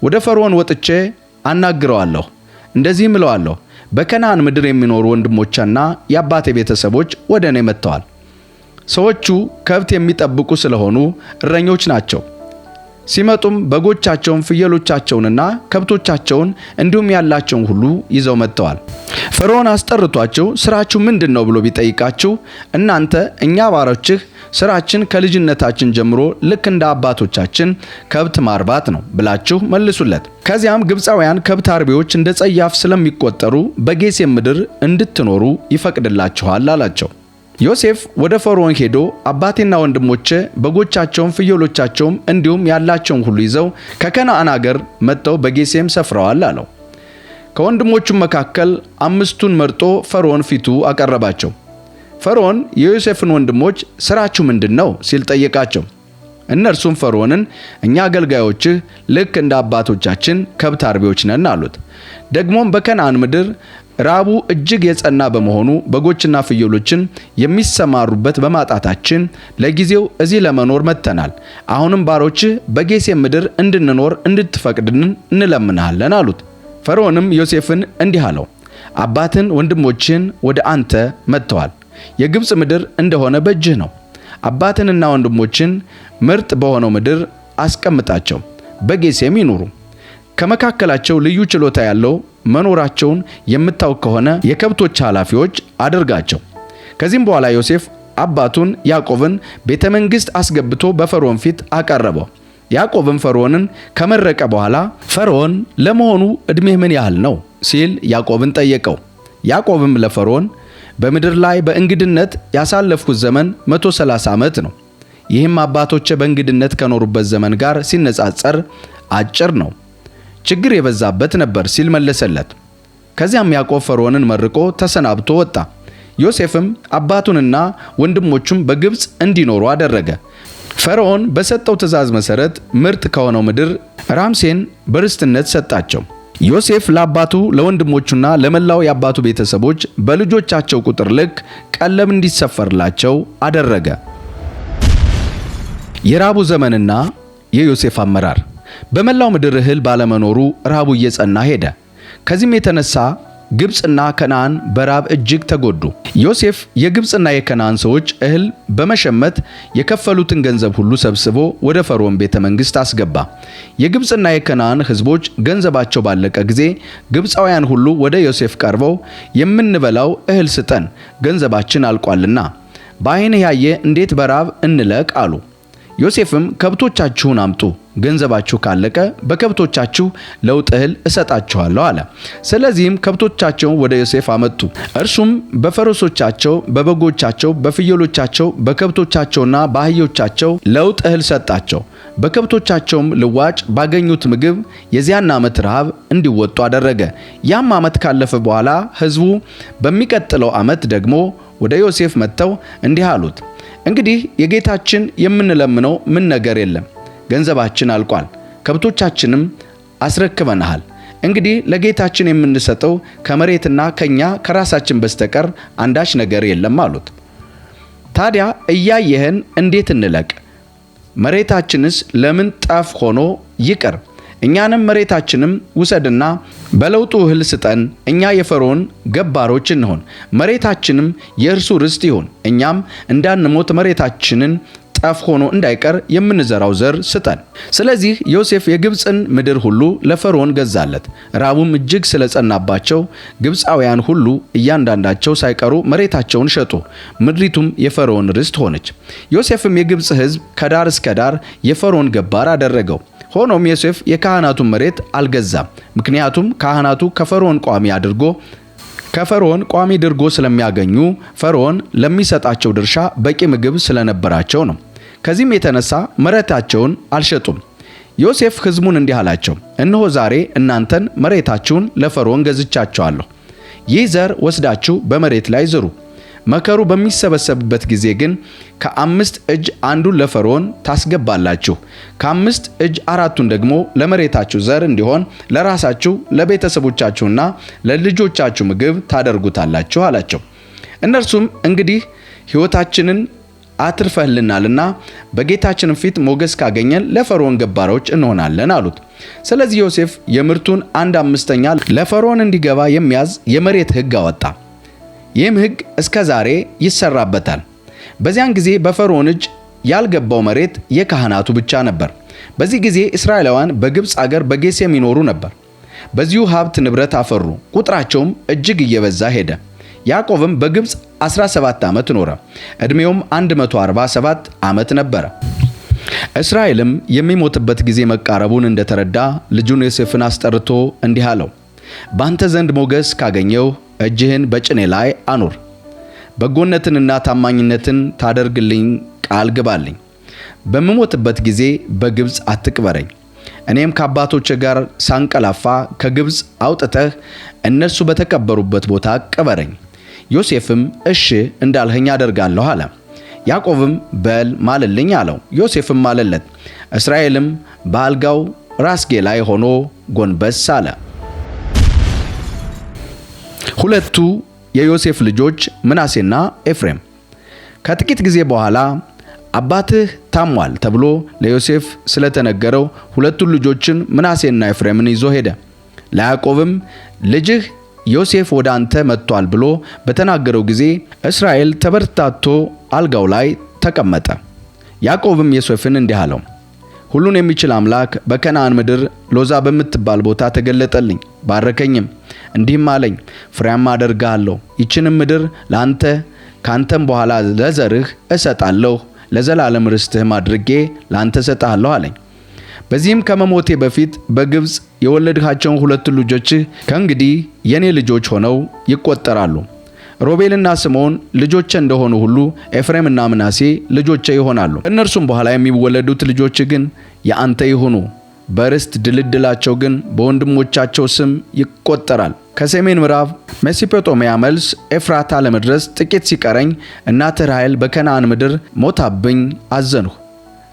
ወደ ፈርዖን ወጥቼ አናግረዋለሁ፣ እንደዚህም እለዋለሁ፣ በከነዓን ምድር የሚኖሩ ወንድሞቼና የአባቴ ቤተሰቦች ወደ እኔ መጥተዋል። ሰዎቹ ከብት የሚጠብቁ ስለሆኑ እረኞች ናቸው። ሲመጡም በጎቻቸውን፣ ፍየሎቻቸውንና ከብቶቻቸውን እንዲሁም ያላቸውን ሁሉ ይዘው መጥተዋል። ፈርዖን አስጠርቷቸው ስራችሁ ምንድነው ብሎ ቢጠይቃችሁ እናንተ እኛ ባሮችህ ስራችን ከልጅነታችን ጀምሮ ልክ እንደ አባቶቻችን ከብት ማርባት ነው ብላችሁ መልሱለት። ከዚያም ግብፃውያን ከብት አርቢዎች እንደ ጸያፍ ስለሚቆጠሩ በጌሴም ምድር እንድትኖሩ ይፈቅድላችኋል አላቸው። ዮሴፍ ወደ ፈርዖን ሄዶ አባቴና ወንድሞቼ በጎቻቸውን፣ ፍየሎቻቸውም እንዲሁም ያላቸውን ሁሉ ይዘው ከከነዓን አገር መጥተው በጌሴም ሰፍረዋል አለው። ከወንድሞቹም መካከል 5ቱን መርጦ ፈርዖን ፊቱ አቀረባቸው። ፈርዖን የዮሴፍን ወንድሞች ስራችሁ ምንድነው ሲል ጠየቃቸው። እነርሱም ፈርዖንን እኛ አገልጋዮችህ ልክ እንደ አባቶቻችን ከብት አርቢዎች ነን አሉት። ደግሞም በከነዓን ምድር ራቡ እጅግ የጸና በመሆኑ በጎችና ፍየሎችን የሚሰማሩበት በማጣታችን ለጊዜው እዚህ ለመኖር መጥተናል። አሁንም ባሮችህ በጌሴም ምድር እንድንኖር እንድትፈቅድልን እንለምንሃለን አሉት። ፈርዖንም ዮሴፍን እንዲህ አለው፣ አባትን ወንድሞችን ወደ አንተ መጥተዋል። የግብፅ ምድር እንደሆነ በእጅህ ነው። አባትንና ወንድሞችን ምርጥ በሆነው ምድር አስቀምጣቸው፣ በጌሴም ይኑሩ። ከመካከላቸው ልዩ ችሎታ ያለው መኖራቸውን የምታውቅ ከሆነ የከብቶች ኃላፊዎች አድርጋቸው። ከዚህም በኋላ ዮሴፍ አባቱን ያዕቆብን ቤተ መንግሥት አስገብቶ በፈርዖን ፊት አቀረበው። ያዕቆብም ፈርዖንን ከመረቀ በኋላ ፈርዖን ለመሆኑ ዕድሜህ ምን ያህል ነው ሲል ያዕቆብን ጠየቀው። ያዕቆብም ለፈርዖን በምድር ላይ በእንግድነት ያሳለፍኩት ዘመን 130 ዓመት ነው። ይህም አባቶቼ በእንግድነት ከኖሩበት ዘመን ጋር ሲነጻጸር አጭር ነው፣ ችግር የበዛበት ነበር ሲል መለሰለት። ከዚያም ያዕቆብ ፈርዖንን መርቆ ተሰናብቶ ወጣ። ዮሴፍም አባቱንና ወንድሞቹም በግብፅ እንዲኖሩ አደረገ። ፈርዖን በሰጠው ትእዛዝ መሰረት ምርጥ ከሆነው ምድር ራምሴን በርስትነት ሰጣቸው። ዮሴፍ ለአባቱ ለወንድሞቹና ለመላው የአባቱ ቤተሰቦች በልጆቻቸው ቁጥር ልክ ቀለብ እንዲሰፈርላቸው አደረገ። የራቡ ዘመንና የዮሴፍ አመራር። በመላው ምድር እህል ባለመኖሩ ራቡ እየጸና ሄደ። ከዚህም የተነሳ ግብፅና ከነዓን በራብ እጅግ ተጎዱ። ዮሴፍ የግብፅና የከነዓን ሰዎች እህል በመሸመት የከፈሉትን ገንዘብ ሁሉ ሰብስቦ ወደ ፈርዖን ቤተ መንግሥት አስገባ። የግብፅና የከነዓን ሕዝቦች ገንዘባቸው ባለቀ ጊዜ ግብፃውያን ሁሉ ወደ ዮሴፍ ቀርበው የምንበላው እህል ስጠን፣ ገንዘባችን አልቋልና በዓይንህ ያየ እንዴት በራብ እንለቅ አሉ። ዮሴፍም ከብቶቻችሁን አምጡ፣ ገንዘባችሁ ካለቀ በከብቶቻችሁ ለውጥ እህል እሰጣችኋለሁ አለ። ስለዚህም ከብቶቻቸውን ወደ ዮሴፍ አመጡ። እርሱም በፈረሶቻቸው፣ በበጎቻቸው፣ በፍየሎቻቸው፣ በከብቶቻቸውና በአህዮቻቸው ለውጥ እህል ሰጣቸው። በከብቶቻቸውም ልዋጭ ባገኙት ምግብ የዚያን ዓመት ረሃብ እንዲወጡ አደረገ። ያም ዓመት ካለፈ በኋላ ሕዝቡ በሚቀጥለው ዓመት ደግሞ ወደ ዮሴፍ መጥተው እንዲህ አሉት፣ እንግዲህ የጌታችን የምንለምነው ምን ነገር የለም፣ ገንዘባችን አልቋል፣ ከብቶቻችንም አስረክበናል። እንግዲህ ለጌታችን የምንሰጠው ከመሬትና ከኛ ከራሳችን በስተቀር አንዳች ነገር የለም አሉት። ታዲያ እያየህን እንዴት እንለቅ? መሬታችንስ ለምን ጠፍ ሆኖ ይቅር? እኛንም መሬታችንም ውሰድና በለውጡ እህል ስጠን፣ እኛ የፈርዖን ገባሮች እንሆን፣ መሬታችንም የእርሱ ርስት ይሁን፣ እኛም እንዳንሞት መሬታችንን ጠፍ ሆኖ እንዳይቀር የምንዘራው ዘር ስጠን። ስለዚህ ዮሴፍ የግብፅን ምድር ሁሉ ለፈርዖን ገዛለት። ራቡም እጅግ ስለጸናባቸው ግብፃውያን ሁሉ እያንዳንዳቸው ሳይቀሩ መሬታቸውን ሸጡ። ምድሪቱም የፈርዖን ርስት ሆነች። ዮሴፍም የግብፅ ሕዝብ ከዳር እስከ ዳር የፈርዖን ገባር አደረገው። ሆኖም ዮሴፍ የካህናቱን መሬት አልገዛም። ምክንያቱም ካህናቱ ከፈርዖን ቋሚ ድርጎ ስለሚያገኙ ፈርዖን ለሚሰጣቸው ድርሻ በቂ ምግብ ስለነበራቸው ነው። ከዚህም የተነሳ መሬታቸውን አልሸጡም። ዮሴፍ ሕዝቡን እንዲህ አላቸው፣ እነሆ ዛሬ እናንተን መሬታችሁን ለፈርዖን ገዝቻቸዋለሁ። ይህ ዘር ወስዳችሁ በመሬት ላይ ዝሩ። መከሩ በሚሰበሰብበት ጊዜ ግን ከ5 እጅ አንዱን ለፈርዖን ታስገባላችሁ፣ ከ5 እጅ 4ቱን ደግሞ ለመሬታችሁ ዘር እንዲሆን ለራሳችሁ ለቤተሰቦቻችሁና ለልጆቻችሁ ምግብ ታደርጉታላችሁ አላቸው። እነርሱም እንግዲህ ሕይወታችንን አትርፈህልናልና በጌታችን ፊት ሞገስ ካገኘን ለፈርዖን ገባሮች እንሆናለን አሉት። ስለዚህ ዮሴፍ የምርቱን 1/5 ለፈርዖን እንዲገባ የሚያዝ የመሬት ሕግ አወጣ። ይህም ሕግ እስከ ዛሬ ይሰራበታል። በዚያን ጊዜ በፈርዖን እጅ ያልገባው መሬት የካህናቱ ብቻ ነበር። በዚህ ጊዜ እስራኤላውያን በግብፅ አገር በጌሤም ይኖሩ ነበር። በዚሁ ሀብት ንብረት አፈሩ፣ ቁጥራቸውም እጅግ እየበዛ ሄደ። ያዕቆብም በግብፅ 17 ዓመት ኖረ፣ ዕድሜውም 147 ዓመት ነበረ። እስራኤልም የሚሞትበት ጊዜ መቃረቡን እንደተረዳ ልጁን ዮሴፍን አስጠርቶ እንዲህ አለው፣ ባንተ ዘንድ ሞገስ ካገኘው እጅህን በጭኔ ላይ አኑር። በጎነትንና ታማኝነትን ታደርግልኝ ቃል ግባልኝ። በምሞትበት ጊዜ በግብፅ አትቅበረኝ። እኔም ከአባቶቼ ጋር ሳንቀላፋ ከግብፅ አውጥተህ እነርሱ በተቀበሩበት ቦታ ቅበረኝ። ዮሴፍም እሺ እንዳልኸኝ አደርጋለሁ አለ። ያዕቆብም በል ማልልኝ አለው። ዮሴፍም ማለለት። እስራኤልም በአልጋው ራስጌ ላይ ሆኖ ጎንበስ አለ። ሁለቱ የዮሴፍ ልጆች ምናሴና ኤፍሬም። ከጥቂት ጊዜ በኋላ አባትህ ታሟል ተብሎ ለዮሴፍ ስለተነገረው ሁለቱን ልጆችን ምናሴና ኤፍሬምን ይዞ ሄደ። ለያዕቆብም ልጅህ ዮሴፍ ወደ አንተ መጥቷል ብሎ በተናገረው ጊዜ እስራኤል ተበርታቶ አልጋው ላይ ተቀመጠ። ያዕቆብም ዮሴፍን እንዲህ አለው፣ ሁሉን የሚችል አምላክ በከነዓን ምድር ሎዛ በምትባል ቦታ ተገለጠልኝ፣ ባረከኝም፣ እንዲህም አለኝ፣ ፍሬያማ አደርግሃለሁ፣ ይህችንም ምድር ለአንተ ካንተም በኋላ ለዘርህ እሰጣለሁ፣ ለዘላለም ርስትህም አድርጌ ለአንተ እሰጥሃለሁ አለኝ። በዚህም ከመሞቴ በፊት በግብፅ የወለድሃቸውን ሁለት ልጆችህ ከእንግዲህ የኔ ልጆች ሆነው ይቆጠራሉ። ሮቤልና ስምዖን ልጆቼ እንደሆኑ ሁሉ ኤፍሬምና ምናሴ ልጆቼ ይሆናሉ። እነርሱም በኋላ የሚወለዱት ልጆች ግን የአንተ ይሁኑ። በርስት ድልድላቸው ግን በወንድሞቻቸው ስም ይቆጠራል። ከሰሜን ምዕራብ ሜሶጶጣሚያ መልስ ኤፍራታ ለመድረስ ጥቂት ሲቀረኝ እናትህ ራሔል በከነዓን ምድር ሞታብኝ አዘንሁ።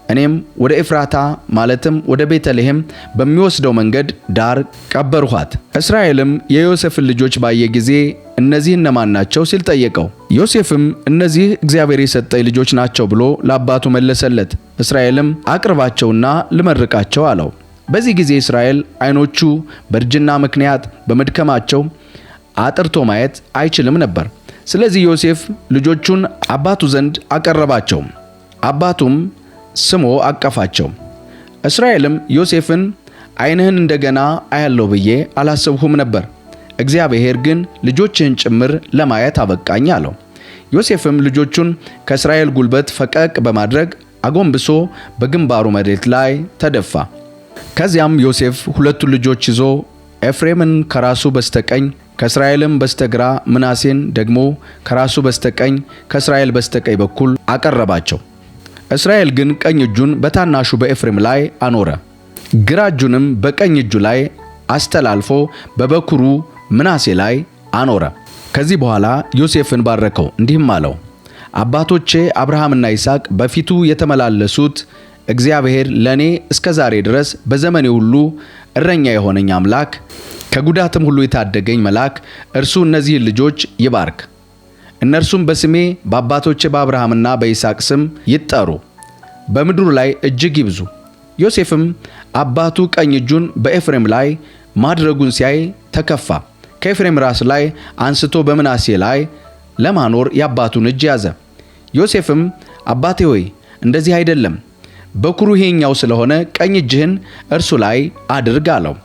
እኔም ወደ ኤፍራታ ማለትም ወደ ቤተልሔም በሚወስደው መንገድ ዳር ቀበርኋት። እስራኤልም የዮሴፍን ልጆች ባየ ጊዜ እነዚህ እነማን ናቸው ሲል ጠየቀው። ዮሴፍም እነዚህ እግዚአብሔር የሰጠኝ ልጆች ናቸው ብሎ ለአባቱ መለሰለት። እስራኤልም አቅርባቸውና ልመርቃቸው አለው። በዚህ ጊዜ እስራኤል ዓይኖቹ በእርጅና ምክንያት በመድከማቸው አጥርቶ ማየት አይችልም ነበር። ስለዚህ ዮሴፍ ልጆቹን አባቱ ዘንድ አቀረባቸው። አባቱም ስሞ አቀፋቸው። እስራኤልም ዮሴፍን ዓይንህን እንደገና አያለው ብዬ አላሰብሁም ነበር፣ እግዚአብሔር ግን ልጆችህን ጭምር ለማየት አበቃኝ አለው። ዮሴፍም ልጆቹን ከእስራኤል ጉልበት ፈቀቅ በማድረግ አጎንብሶ በግንባሩ መሬት ላይ ተደፋ። ከዚያም ዮሴፍ ሁለቱን ልጆች ይዞ ኤፍሬምን ከራሱ በስተቀኝ ከእስራኤልም በስተግራ ምናሴን ደግሞ ከራሱ በስተቀኝ ከእስራኤል በስተቀኝ በኩል አቀረባቸው። እስራኤል ግን ቀኝ እጁን በታናሹ በኤፍሬም ላይ አኖረ፣ ግራ እጁንም በቀኝ እጁ ላይ አስተላልፎ በበኩሩ ምናሴ ላይ አኖረ። ከዚህ በኋላ ዮሴፍን ባረከው፣ እንዲህም አለው፣ አባቶቼ አብርሃምና ይስሐቅ በፊቱ የተመላለሱት እግዚአብሔር ለኔ እስከ ዛሬ ድረስ በዘመኔ ሁሉ እረኛ የሆነኝ አምላክ ከጉዳትም ሁሉ የታደገኝ መልአክ እርሱ እነዚህን ልጆች ይባርክ። እነርሱም በስሜ በአባቶቼ በአብርሃምና በይስሐቅ ስም ይጠሩ፣ በምድሩ ላይ እጅግ ይብዙ፣ ዮሴፍም አባቱ ቀኝ እጁን በኤፍሬም ላይ ማድረጉን ሲያይ ተከፋ። ከኤፍሬም ራስ ላይ አንስቶ በምናሴ ላይ ለማኖር የአባቱን እጅ ያዘ። ዮሴፍም አባቴ ሆይ እንደዚህ አይደለም፣ በኩሩ ይሄኛው ስለሆነ ቀኝ እጅህን እርሱ ላይ አድርግ አለው።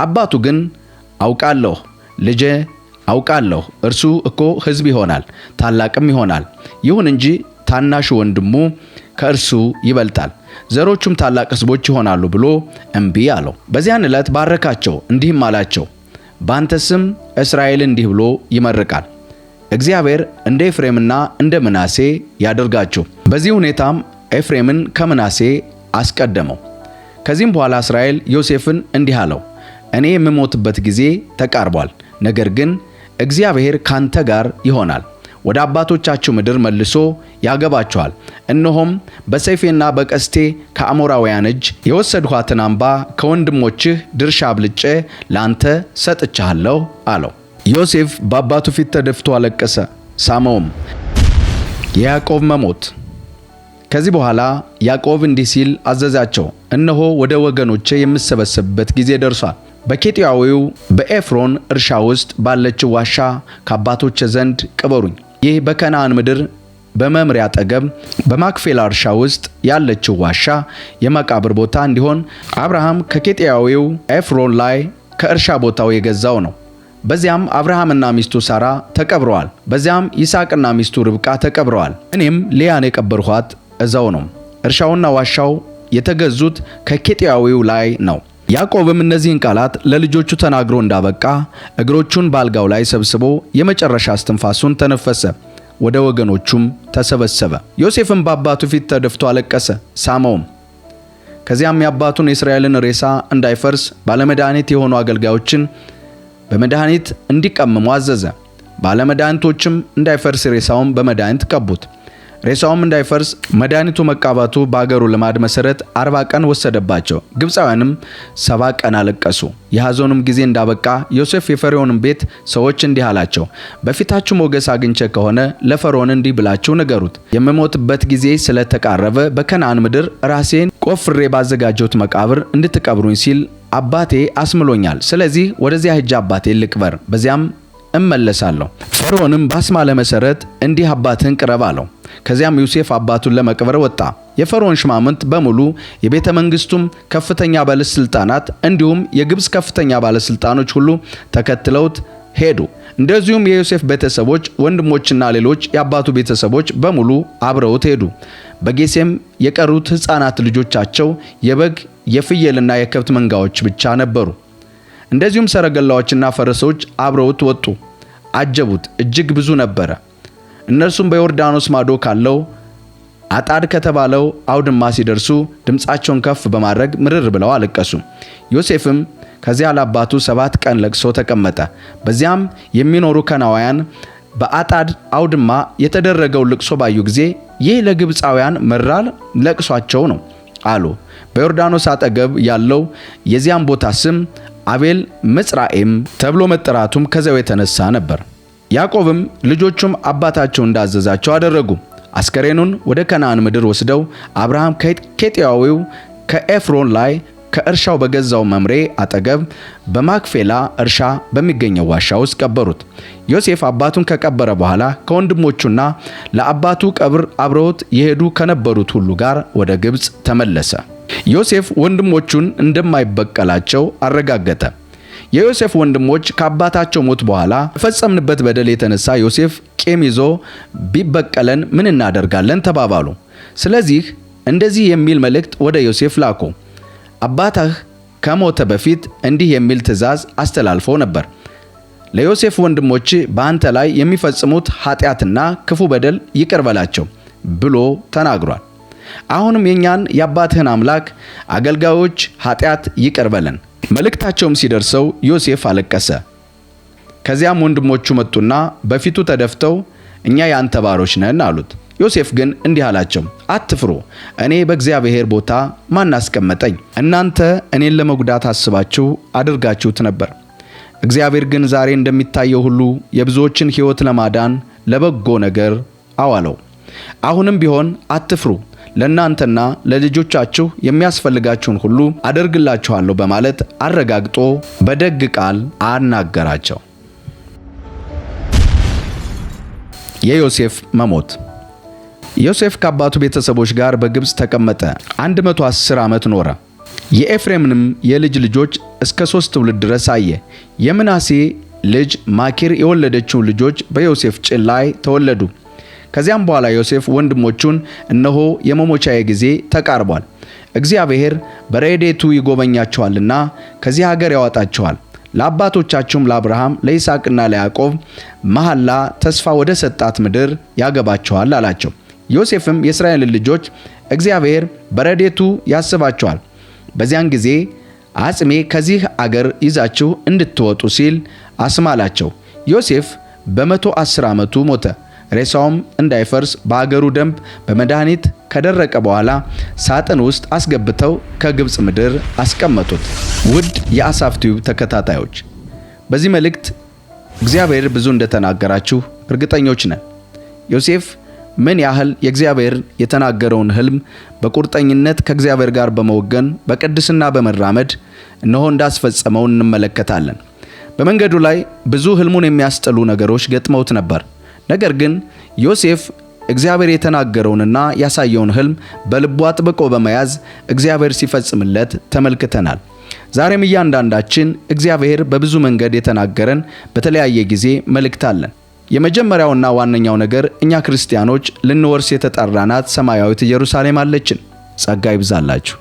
አባቱ ግን አውቃለሁ ልጄ አውቃለሁ፣ እርሱ እኮ ሕዝብ ይሆናል ታላቅም ይሆናል። ይሁን እንጂ ታናሹ ወንድሙ ከእርሱ ይበልጣል፣ ዘሮቹም ታላቅ ሕዝቦች ይሆናሉ ብሎ እምቢ አለው። በዚያን ዕለት ባረካቸው፣ እንዲህም አላቸው፣ ባንተ ስም እስራኤል እንዲህ ብሎ ይመርቃል፣ እግዚአብሔር እንደ ኤፍሬምና እንደ ምናሴ ያደርጋችሁ። በዚህ ሁኔታም ኤፍሬምን ከምናሴ አስቀደመው። ከዚህም በኋላ እስራኤል ዮሴፍን እንዲህ አለው፣ እኔ የምሞትበት ጊዜ ተቃርቧል፣ ነገር ግን እግዚአብሔር ካንተ ጋር ይሆናል፣ ወደ አባቶቻችሁ ምድር መልሶ ያገባችኋል። እነሆም በሰይፌና በቀስቴ ከአሞራውያን እጅ የወሰድኋትን አምባ ከወንድሞችህ ድርሻ አብልጬ ላንተ ሰጥቻለሁ አለው። ዮሴፍ በአባቱ ፊት ተደፍቶ አለቀሰ፣ ሳመውም። የያዕቆብ መሞት። ከዚህ በኋላ ያዕቆብ እንዲህ ሲል አዘዛቸው፣ እነሆ ወደ ወገኖቼ የምሰበሰብበት ጊዜ ደርሷል። በኬጢያዊው በኤፍሮን እርሻ ውስጥ ባለችው ዋሻ ከአባቶቼ ዘንድ ቅበሩኝ። ይህ በከነዓን ምድር በመምሪያ አጠገብ በማክፌላ እርሻ ውስጥ ያለችው ዋሻ የመቃብር ቦታ እንዲሆን አብርሃም ከኬጢያዊው ኤፍሮን ላይ ከእርሻ ቦታው የገዛው ነው። በዚያም አብርሃምና ሚስቱ ሳራ ተቀብረዋል። በዚያም ይስሐቅና ሚስቱ ርብቃ ተቀብረዋል። እኔም ሊያን የቀበርኋት እዛው ነው። እርሻውና ዋሻው የተገዙት ከኬጢያዊው ላይ ነው። ያዕቆብም እነዚህን ቃላት ለልጆቹ ተናግሮ እንዳበቃ እግሮቹን ባልጋው ላይ ሰብስቦ የመጨረሻ እስትንፋሱን ተነፈሰ፣ ወደ ወገኖቹም ተሰበሰበ። ዮሴፍም በአባቱ ፊት ተደፍቶ አለቀሰ፣ ሳመውም። ከዚያም የአባቱን የእስራኤልን ሬሳ እንዳይፈርስ ባለመድኃኒት የሆኑ አገልጋዮችን በመድኃኒት እንዲቀምሙ አዘዘ። ባለመድኃኒቶችም እንዳይፈርስ ሬሳውን በመድኃኒት ቀቡት። ሬሳውም እንዳይፈርስ መድኃኒቱ መቃባቱ በአገሩ ልማድ መሰረት 40 ቀን ወሰደባቸው። ግብፃውያንም 70 ቀን አለቀሱ። የሐዘኑም ጊዜ እንዳበቃ ዮሴፍ የፈርዖንን ቤት ሰዎች እንዲህ አላቸው፣ በፊታችሁ ሞገስ አግኝቼ ከሆነ ለፈርዖን እንዲህ ብላችሁ ንገሩት፣ የምሞትበት ጊዜ ስለተቃረበ በከነዓን ምድር ራሴን ቆፍሬ ባዘጋጀሁት መቃብር እንድትቀብሩኝ ሲል አባቴ አስምሎኛል። ስለዚህ ወደዚያ ሄጄ አባቴን ልቅበር፣ በዚያም እመለሳለሁ። ፈርዖንም ባስማለ መሰረት እንዲህ አባትህን ቅረብ አለው። ከዚያም ዮሴፍ አባቱን ለመቅበር ወጣ። የፈርዖን ሽማምንት በሙሉ የቤተ መንግስቱም ከፍተኛ ባለስልጣናት እንዲሁም የግብጽ ከፍተኛ ባለስልጣኖች ሁሉ ተከትለውት ሄዱ። እንደዚሁም የዮሴፍ ቤተሰቦች ወንድሞችና ሌሎች የአባቱ ቤተሰቦች በሙሉ አብረውት ሄዱ። በጌሴም የቀሩት ሕፃናት ልጆቻቸው የበግ የፍየልና የከብት መንጋዎች ብቻ ነበሩ። እንደዚሁም ሰረገላዎችና ፈረሶች አብረውት ወጡ፣ አጀቡት፣ እጅግ ብዙ ነበረ። እነርሱም በዮርዳኖስ ማዶ ካለው አጣድ ከተባለው አውድማ ሲደርሱ ድምፃቸውን ከፍ በማድረግ ምርር ብለው አለቀሱ። ዮሴፍም ከዚያ ለአባቱ 7 ቀን ለቅሶ ተቀመጠ። በዚያም የሚኖሩ ከናውያን በአጣድ አውድማ የተደረገው ልቅሶ ባዩ ጊዜ ይህ ለግብፃውያን መራር ለቅሷቸው ነው አሉ። በዮርዳኖስ አጠገብ ያለው የዚያም ቦታ ስም አቤል ምጽራኤም ተብሎ መጠራቱም ከዚያው የተነሳ ነበር። ያዕቆብም ልጆቹም አባታቸው እንዳዘዛቸው አደረጉ። አስከሬኑን ወደ ከነዓን ምድር ወስደው አብርሃም ከኬጢያዊው ከኤፍሮን ላይ ከእርሻው በገዛው መምሬ አጠገብ በማክፌላ እርሻ በሚገኘው ዋሻ ውስጥ ቀበሩት። ዮሴፍ አባቱን ከቀበረ በኋላ ከወንድሞቹና ለአባቱ ቀብር አብረውት የሄዱ ከነበሩት ሁሉ ጋር ወደ ግብጽ ተመለሰ። ዮሴፍ ወንድሞቹን እንደማይበቀላቸው አረጋገጠ። የዮሴፍ ወንድሞች ከአባታቸው ሞት በኋላ በፈጸምንበት በደል የተነሳ ዮሴፍ ቂም ይዞ ቢበቀለን ምን እናደርጋለን ተባባሉ። ስለዚህ እንደዚህ የሚል መልእክት ወደ ዮሴፍ ላኩ። አባትህ ከሞተ በፊት እንዲህ የሚል ትእዛዝ አስተላልፎ ነበር፣ ለዮሴፍ ወንድሞች በአንተ ላይ የሚፈጽሙት ኃጢአትና ክፉ በደል ይቅር በላቸው ብሎ ተናግሯል። አሁንም የኛን የአባትህን አምላክ አገልጋዮች ኃጢአት ይቅር በለን። መልእክታቸውም ሲደርሰው ዮሴፍ አለቀሰ። ከዚያም ወንድሞቹ መጡና በፊቱ ተደፍተው እኛ ያንተ ባሮች ነን አሉት። ዮሴፍ ግን እንዲህ አላቸው፣ አትፍሩ፣ እኔ በእግዚአብሔር ቦታ ማን አስቀመጠኝ? እናንተ እኔን ለመጉዳት አስባችሁ አድርጋችሁት ነበር። እግዚአብሔር ግን ዛሬ እንደሚታየው ሁሉ የብዙዎችን ሕይወት ለማዳን ለበጎ ነገር አዋለው። አሁንም ቢሆን አትፍሩ፣ ለእናንተና ለልጆቻችሁ የሚያስፈልጋችሁን ሁሉ አደርግላችኋለሁ በማለት አረጋግጦ በደግ ቃል አናገራቸው። የዮሴፍ መሞት። ዮሴፍ ከአባቱ ቤተሰቦች ጋር በግብፅ ተቀመጠ። 110 ዓመት ኖረ። የኤፍሬምንም የልጅ ልጆች እስከ 3 ትውልድ ድረስ አየ። የምናሴ ልጅ ማኪር የወለደችው ልጆች በዮሴፍ ጭን ላይ ተወለዱ። ከዚያም በኋላ ዮሴፍ ወንድሞቹን እነሆ የመሞቻዬ ጊዜ ተቃርቧል፣ እግዚአብሔር በረድኤቱ ይጎበኛቸዋልና ከዚህ ሀገር ያወጣቸዋል፣ ለአባቶቻችሁም ለአብርሃም ለይስሐቅና ለያዕቆብ መሐላ ተስፋ ወደ ሰጣት ምድር ያገባቸዋል አላቸው። ዮሴፍም የእስራኤልን ልጆች እግዚአብሔር በረድኤቱ ያስባቸዋል፣ በዚያን ጊዜ አጽሜ ከዚህ አገር ይዛችሁ እንድትወጡ ሲል አስማላቸው። ዮሴፍ በ110 ዓመቱ ሞተ። ሬሳውም እንዳይፈርስ በአገሩ ደንብ በመድኃኒት ከደረቀ በኋላ ሳጥን ውስጥ አስገብተው ከግብፅ ምድር አስቀመጡት። ውድ የአሳፍ ቲዩብ ተከታታዮች፣ በዚህ መልእክት እግዚአብሔር ብዙ እንደተናገራችሁ እርግጠኞች ነን። ዮሴፍ ምን ያህል የእግዚአብሔር የተናገረውን ህልም በቁርጠኝነት ከእግዚአብሔር ጋር በመወገን በቅድስና በመራመድ እነሆ እንዳስፈጸመው እንመለከታለን። በመንገዱ ላይ ብዙ ህልሙን የሚያስጥሉ ነገሮች ገጥመውት ነበር። ነገር ግን ዮሴፍ እግዚአብሔር የተናገረውንና ያሳየውን ህልም በልቡ አጥብቆ በመያዝ እግዚአብሔር ሲፈጽምለት ተመልክተናል። ዛሬም እያንዳንዳችን እግዚአብሔር በብዙ መንገድ የተናገረን በተለያየ ጊዜ መልእክት አለን። የመጀመሪያውና ዋነኛው ነገር እኛ ክርስቲያኖች ልንወርስ የተጠራናት ሰማያዊት ኢየሩሳሌም አለችን። ጸጋ ይብዛላችሁ።